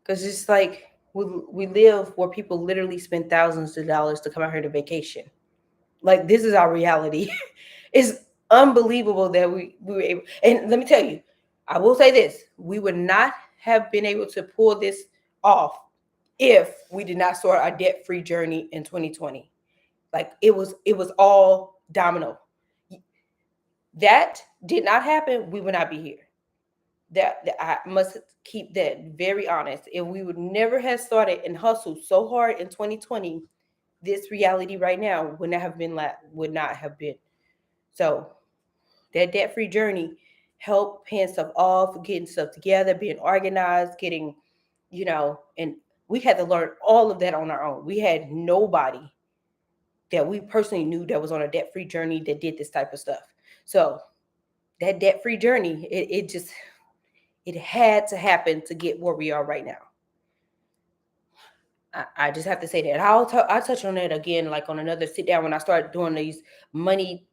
because it's like we live where people literally spend thousands of dollars to come out here to vacation. Like this is our reality. It's unbelievable that we were able. And let me tell you, I will say this: we would not have been able to pull this off if we did not start our debt-free journey in 2020. Like it was all domino. That did not happen, we would not be here. That I must keep that very honest. If we would never have started and hustled so hard in 2020, this reality right now would not have been. So that debt-free journey helped paying stuff off, getting stuff together, being organized, getting, and we had to learn all of that on our own. We had nobody that we personally knew that was on a debt-free journey that did this type of stuff. So that debt-free journey, it had to happen to get where we are right now. I just have to say that. I'll touch on that again, like on another sit down when I start doing these money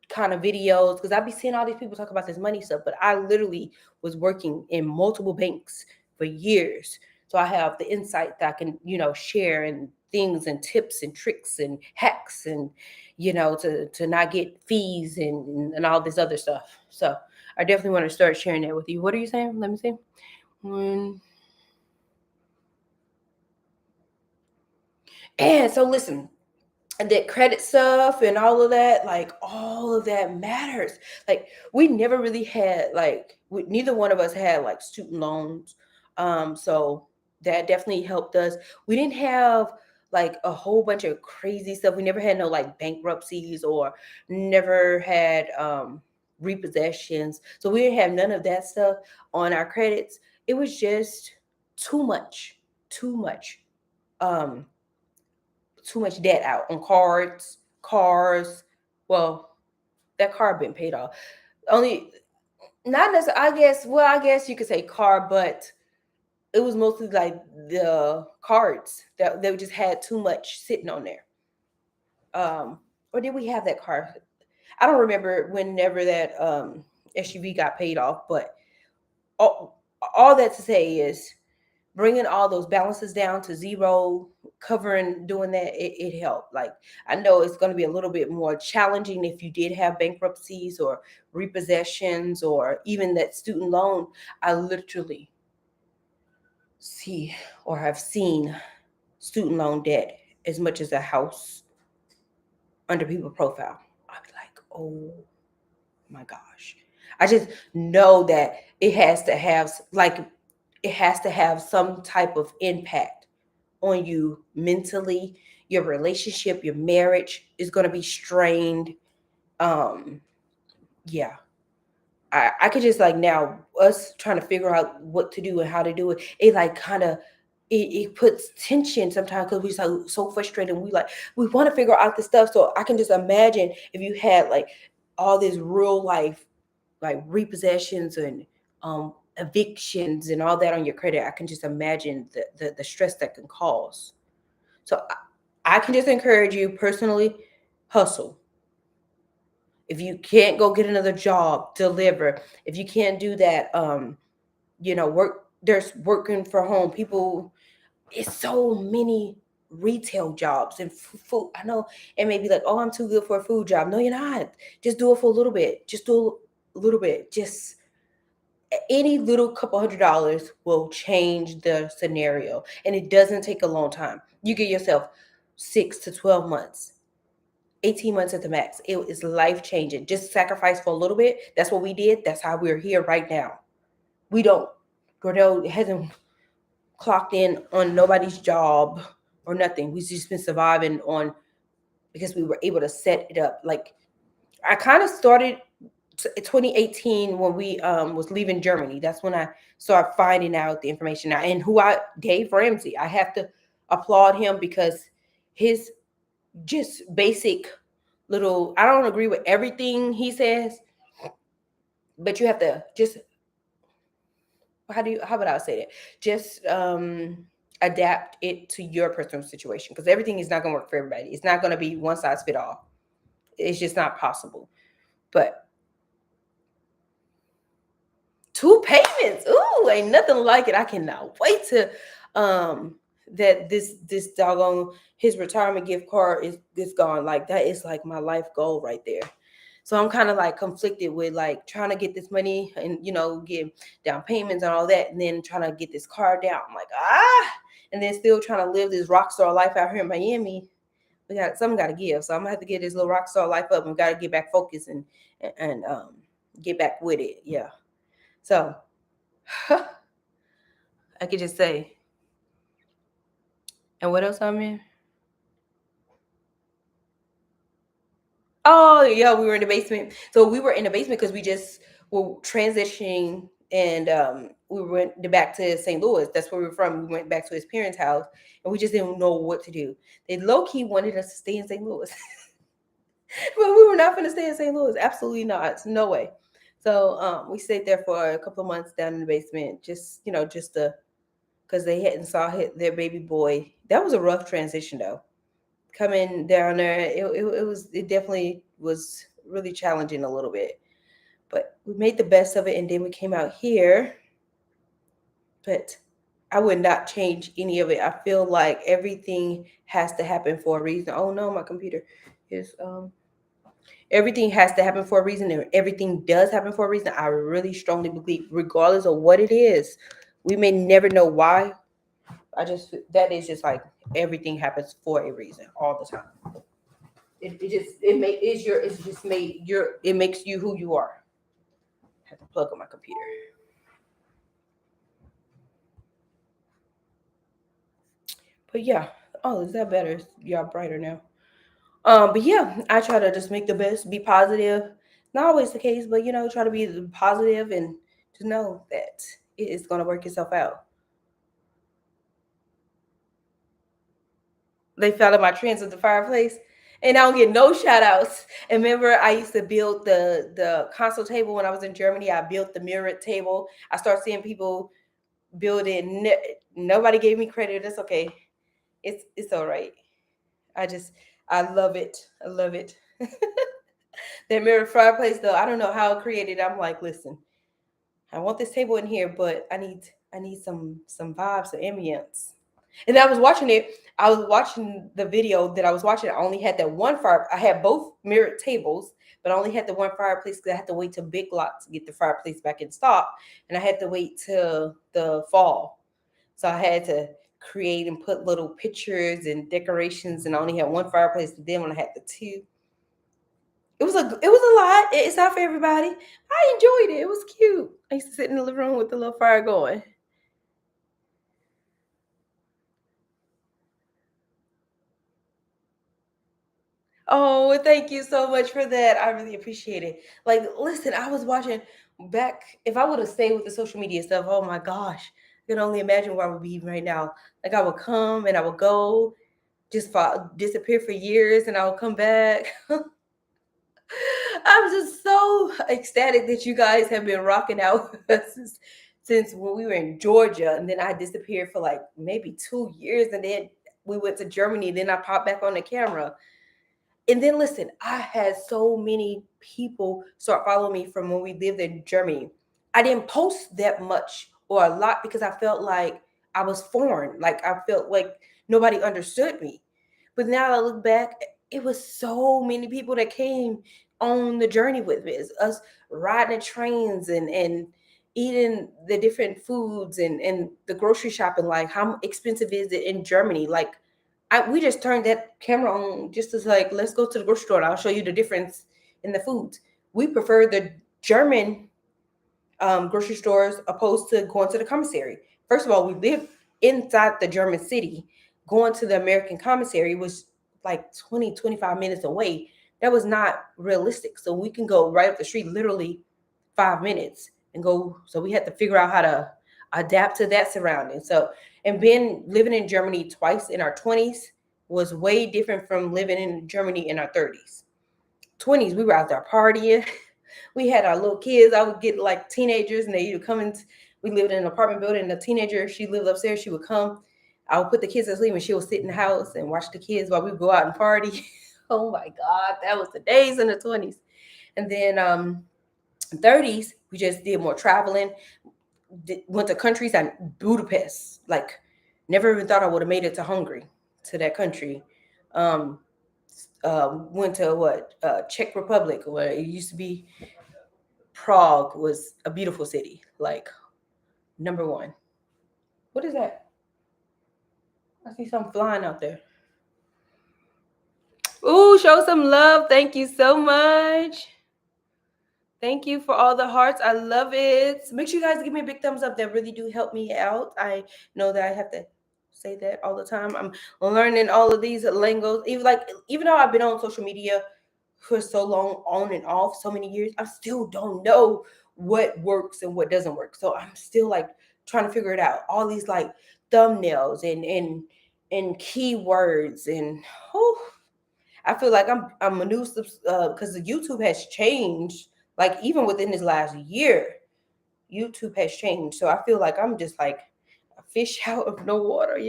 kind of videos, because I be seeing all these people talk about this money stuff, but I literally was working in multiple banks for years. So I have the insight that I can, share, and things and tips and tricks and hacks, and, to not get fees and all this other stuff. So I definitely want to start sharing that with you. What are you saying? Let me see. And so listen, that credit stuff and all of that, like all of that matters. Like we never really had neither one of us had like student loans. So that definitely helped us. We didn't have like a whole bunch of crazy stuff. We never had no like bankruptcies, or never had repossessions. So we didn't have none of that stuff on our credits. It was just too much, too much. Um, too much debt out on cars. Well, That car been paid off. Only not necessarily. I guess. Well, I guess you could say car, but it was mostly like the cards that they just had too much sitting on there. Or did we have that car? I don't remember whenever that SUV got paid off, but all that to say is bringing all those balances down to zero, covering doing that, it helped. Like, I know it's going to be a little bit more challenging if you did have bankruptcies or repossessions or even that student loan. I literally see or have seen student loan debt as much as a house under people profile. I'd be like, oh my gosh. I just know that it has to have some type of impact on you mentally. Your relationship, your marriage is going to be strained. um yeah, I could just like now us trying to figure out what to do and how to do it, it like kind of it puts tension sometimes because we're so frustrated, and we want to figure out the stuff. So I can just imagine if you had like all this real life like repossessions and evictions and all that on your credit. I can just imagine the stress that can cause. So I can just encourage you personally, hustle. If you can't go get another job, deliver. If you can't do that, work. There's working for home. People, it's so many retail jobs and food. I know it may be like, oh, I'm too good for a food job. No, you're not. Just do it for a little bit. Just do a little bit. Just any little couple $100 will change the scenario, and it doesn't take a long time. You give yourself 6 to 12 months, 18 months at the max. It is life changing. Just sacrifice for a little bit. That's what we did. That's how we're here right now. We don't, Gordell hasn't clocked in on nobody's job or nothing. We've just been surviving on because we were able to set it up. Like, I kind of started 2018 when we was leaving Germany. That's when I started finding out the information now. And Dave Ramsey, I have to applaud him because his just basic little, I don't agree with everything he says, but you have to just, how would I say that? Just adapt it to your personal situation, because everything is not going to work for everybody. It's not going to be one size fit all. It's just not possible. But 2 payments, ooh, ain't nothing like it. I cannot wait to that this doggone his retirement gift card is gone. Like, that is like my life goal right there. So I'm kind of like conflicted with like trying to get this money and get down payments and all that, and then trying to get this car down. I'm like, and then still trying to live this rock star life out here in Miami. We got something got to give, so I'm gonna have to get this little rock star life up and got to get back focused and get back with it. Yeah. So I could just say, and what else I'm in? Oh yeah, we were in the basement. So we were in the basement because we just were transitioning, and we went back to St. Louis. That's where we were from. We went back to his parents' house, and we just didn't know what to do. They low key wanted us to stay in St. Louis, but we were not going to stay in St. Louis. Absolutely not. No way. So we stayed there for a couple of months down in the basement, just just to because they hadn't saw their baby boy. That was a rough transition though. Coming down there, it definitely was really challenging a little bit, but we made the best of it, and then we came out here. But I would not change any of it. I feel like everything has to happen for a reason. Oh no, my computer is everything has to happen for a reason, and everything does happen for a reason. I really strongly believe, regardless of what it is, we may never know why. That is just like everything happens for a reason all the time. It just it make it's your it's just made your it makes you who you are. I have to plug on my computer. But yeah. Oh, is that better? Y'all brighter now. But yeah, I try to just make the best, be positive. Not always the case, but try to be positive and to know that it is gonna work itself out. They fell in my trends with the fireplace. and I don't get no shout outs. And remember, I used to build the console table when I was in Germany. I built the mirror table. I started seeing people build it. Nobody gave me credit. That's okay. It's all right. I love it. I love it. That mirror fireplace though, I don't know how it created. I'm like, listen, I want this table in here, but I need some vibes, some ambience. And I was watching it. I was watching the video that I was watching. I only had that one fire. I had both mirrored tables, but I only had the one fireplace because I had to wait till Big Lots to get the fireplace back in stock, and I had to wait till the fall. So I had to create and put little pictures and decorations, and I only had one fireplace. But then when I had the two, it was a lot. It's not for everybody. I enjoyed it. It was cute. I used to sit in the living room with the little fire going. Oh, thank you so much for that. I really appreciate it. Like, listen, I was watching back. If I would have stayed with the social media stuff, oh my gosh, I can only imagine where I would be right now. Like, I would come and I would go, just disappear for years, and I would come back. I'm just so ecstatic that you guys have been rocking out with us since when we were in Georgia, and then I disappeared for like maybe 2 years, and then we went to Germany. Then I popped back on the camera. And then listen, I had so many people start following me from when we lived in Germany. I didn't post that much or a lot because I felt like I was foreign. Like I felt like nobody understood me. But now I look back, it was so many people that came on the journey with me. It's us riding the trains and eating the different foods and the grocery shopping. Like how expensive is it in Germany? Like we just turned that camera on just as like, let's go to the grocery store and I'll show you the difference in the foods. We prefer the German grocery stores opposed to going to the commissary. First of all, we live inside the German city. Going to the American commissary was like 20-25 minutes away. That was not realistic. So we can go right up the street, literally 5 minutes and go. So we had to figure out how to adapt to that surrounding. So, and being living in Germany twice in our 20s was way different from living in Germany in our 30s. 20s, we were out there partying. We had our little kids. I would get like teenagers, and they would come in. We lived in an apartment building. And the teenager, she lived upstairs. She would come. I would put the kids to sleep, and she would sit in the house and watch the kids while we would go out and party. Oh my God, that was the days in the 20s. And then 30s, we just did more traveling. Went to countries and Budapest. Like, never even thought I would have made it to Hungary, to that country. Um, went to what Czech Republic, where it used to be. Prague was a beautiful city, like number one. What is that? I see something flying out there. Ooh, show some love. Thank you so much. Thank you for all the hearts. I love it. Make sure you guys give me a big thumbs up. That really do help me out. I know that I have to say that all the time. I'm learning all of these lingos. Even though I've been on social media for so long, on and off, so many years, I still don't know what works and what doesn't work. So I'm still like trying to figure it out. All these like thumbnails and keywords and oh, I feel like I'm a new because the YouTube has changed. Like even within this last year, YouTube has changed. So I feel like I'm just like a fish out of no water,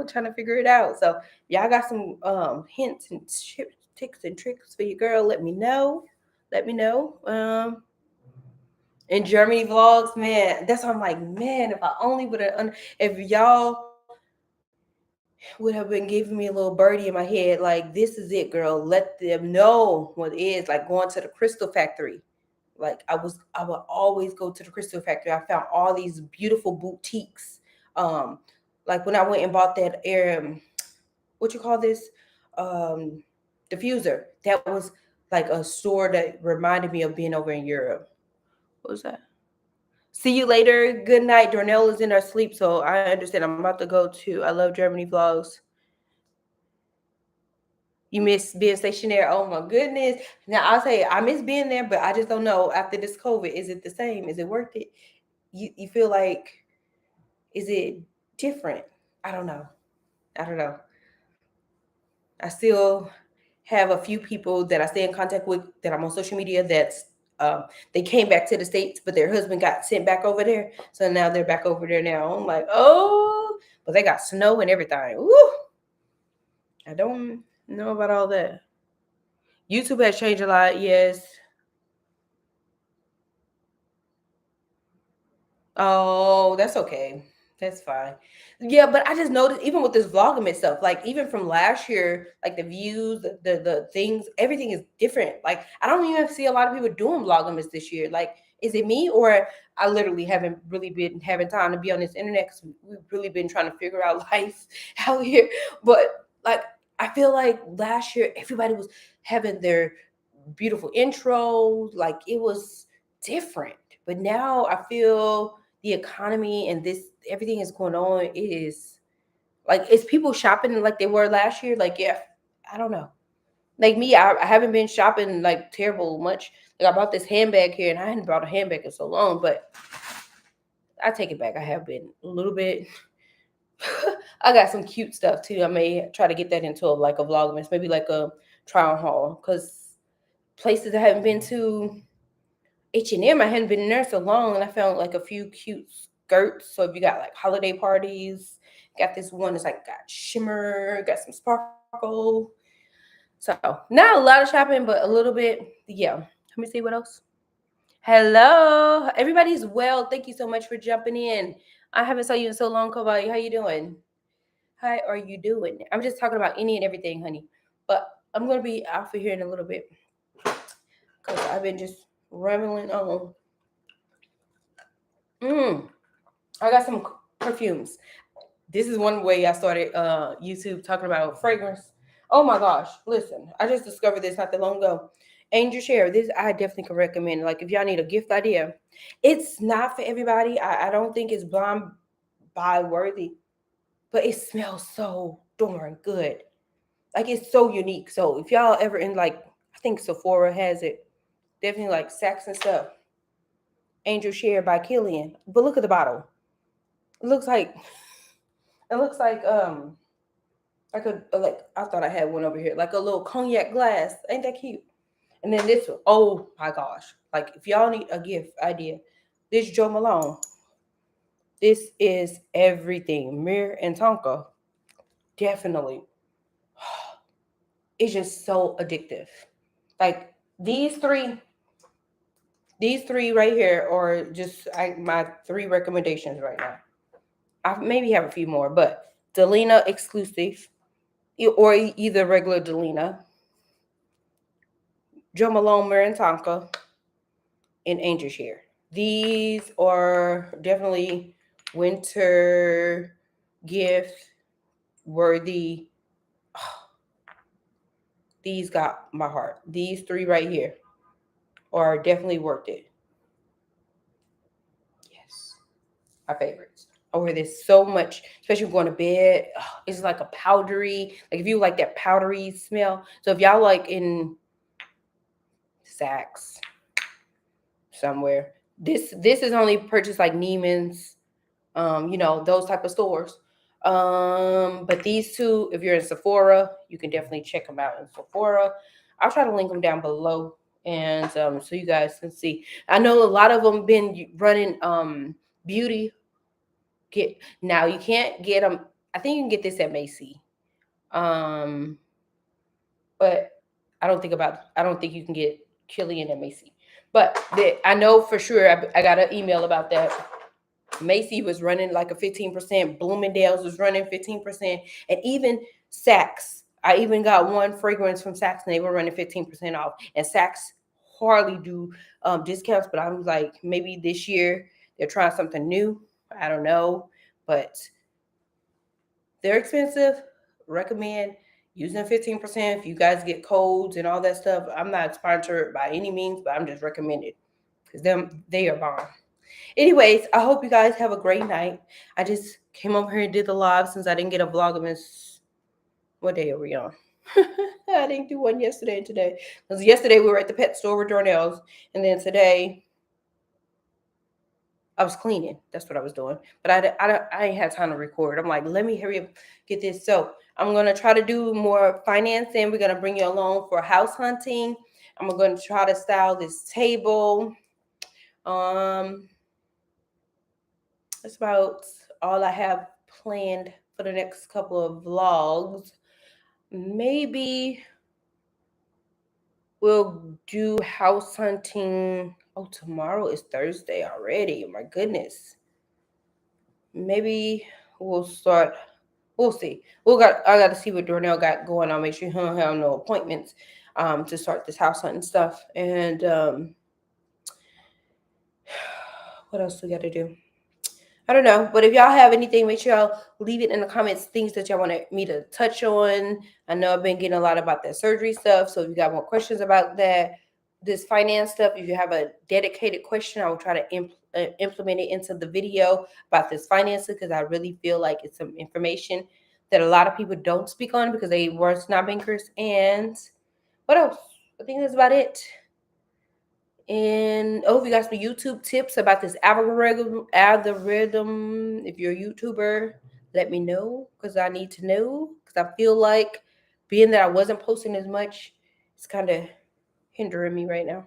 trying to figure it out. So y'all got some hints and tips and tricks for your girl. Let me know. Let me know. In Germany vlogs, man, that's why I'm like, man, if I only would have, if y'all would have been giving me a little birdie in my head, like, this is it, girl. Let them know what it is. Like going to the Crystal Factory. Like I would always go to the Crystal Factory. I found all these beautiful boutiques. Um, like when I went and bought that what you call this? Um, diffuser. That was like a store that reminded me of being over in Europe. What was that? See you later. Good night. Dornell is in her sleep, so I understand. I'm about to go to I Love Germany vlogs. You miss being stationary. Oh my goodness. Now I'll say I miss being there, but I just don't know after this COVID, is it the same? Is it worth it? You feel like, is it different? I don't know. I don't know. I still have a few people that I stay in contact with that I'm on social media that's they came back to the States, but their husband got sent back over there. So now they're back over there now. I'm like, oh, but they got snow and everything. Woo! I don't know about all that. YouTube has changed a lot, yes. Oh, that's okay. That's fine. Yeah, but I just noticed even with this Vlogmas stuff, like even from last year, like the views, the things, everything is different. Like I don't even see a lot of people doing Vlogmas this year. Like, is it me or I literally haven't really been having time to be on this internet because we've really been trying to figure out life out here. But like I feel like last year everybody was having their beautiful intros, like it was different. But now I feel the economy and this everything is going on. It is like is people shopping like they were last year? Like, yeah, I don't know. Like me, I haven't been shopping like terrible much. Like I bought this handbag here, and I hadn't bought a handbag in so long. But I take it back. I have been a little bit. I got some cute stuff too. I may try to get that into like a vlogmas, maybe like a trial haul, because places I haven't been to. H&M, I hadn't been in there so long, and I found like a few cute skirts. So if you got like holiday parties, got this one that's like got shimmer, got some sparkle. So not a lot of shopping, but a little bit. Yeah. Let me see what else. Hello, everybody's well. Thank you so much for jumping in. I haven't saw you in so long, Kavali. How you doing? How are you doing? I'm just talking about any and everything, honey. But I'm gonna be off of here in a little bit because I've been just rambling on. I got some perfumes. This is one way I started YouTube talking about fragrance. Oh my gosh, listen, I just discovered this not that long ago. Angel Share, this I definitely can recommend. Like if y'all need a gift idea, it's not for everybody. I don't think it's blind buy worthy, but it smells so darn good. Like it's so unique. So if y'all ever in like, I think Sephora has it, definitely like Saks and stuff. Angel Share by Killian. But look at the bottle. It looks like like a like I thought I had one over here, like a little cognac glass. Ain't that cute? And then this one, oh my gosh. Like if y'all need a gift idea, this Jo Malone. This is everything. Mir and Tonka. Definitely. It's just so addictive. Like these three right here are just my three recommendations right now. I maybe have a few more, but Delina exclusive, or either regular Delina, Jo Malone, Mir and Tonka, and Angel Share. These are definitely winter gift worthy. These got my heart. These three right here are definitely worth it. Yes, my favorites. I wear this so much, especially going to bed. It's like a powdery, like if you like that powdery smell. So if y'all like in Saks somewhere, this is only purchased like Neiman's, those type of stores. But these two, if you're in Sephora, you can definitely check them out in Sephora. I'll try to link them down below, and so you guys can see. I know a lot of them been running beauty. Get now you can't get them. I think you can get this at Macy, um, but I don't think you can get Killian at Macy. But I know for sure. I got an email about that. Macy was running like a 15%. Bloomingdale's was running 15%. And even Saks. I even got one fragrance from Saks and they were running 15% off. And Saks hardly do discounts, but I'm like, maybe this year they're trying something new. I don't know. But they're expensive. Recommend using 15%. If you guys get codes and all that stuff, I'm not sponsored by any means, but I'm just recommended because they are bomb. Anyways, I hope you guys have a great night. I just came over here and did the live since I didn't get a Vlogmas. What day are we on? I didn't do one yesterday and today. Because yesterday we were at the pet store with Darnell's. And then today, I was cleaning. That's what I was doing. But I ain't had time to record. I'm like, let me hurry up, get this. So I'm going to try to do more financing. We're going to bring you along for house hunting. I'm going to try to style this table. That's about all I have planned for the next couple of vlogs. Maybe we'll do house hunting. Oh, tomorrow is Thursday already. My goodness. Maybe we'll start. We'll see. I got to see what Darnell got going on. Make sure he don't have no appointments to start this house hunting stuff. And what else we got to do? I don't know, but if y'all have anything, make sure y'all leave it in the comments, things that y'all want me to touch on. I know I've been getting a lot about that surgery stuff, so if you got more questions about that, this finance stuff, if you have a dedicated question, I will try to implement it into the video about this finances, because I really feel like it's some information that a lot of people don't speak on because they were not bankers. And what else? I think that's about it. And if you got some YouTube tips about this algorithm, if you're a YouTuber, let me know, because I need to know. Because I feel like being that I wasn't posting as much, it's kind of hindering me right now.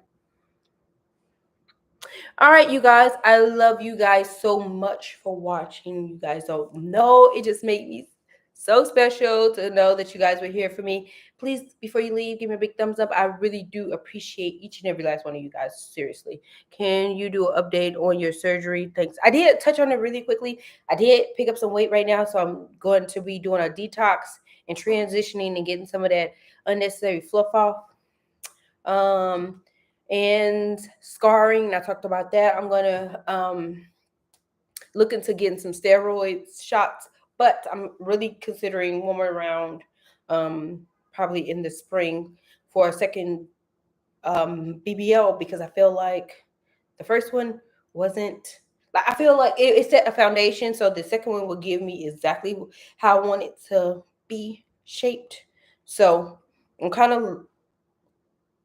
All right, you guys, I love you guys so much for watching. You guys don't know, it just made me so special to know that you guys were here for me. Please, before you leave, give me a big thumbs up. I really do appreciate each and every last one of you guys. Seriously. Can you do an update on your surgery? Thanks. I did touch on it really quickly. I did pick up some weight right now, so I'm going to be doing a detox and transitioning and getting some of that unnecessary fluff off. And scarring, I talked about that. I'm going to look into getting some steroids shots, but I'm really considering one more round, probably in the spring, for a second BBL, because I feel like the first one wasn't, like, I feel like it set a foundation, so the second one will give me exactly how I want it to be shaped. So I'm kind of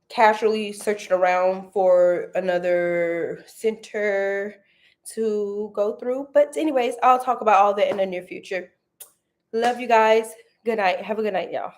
casually searching around for another center to go through. But anyways, I'll talk about all that in the near future. Love you guys. Good night. Have a good night, y'all.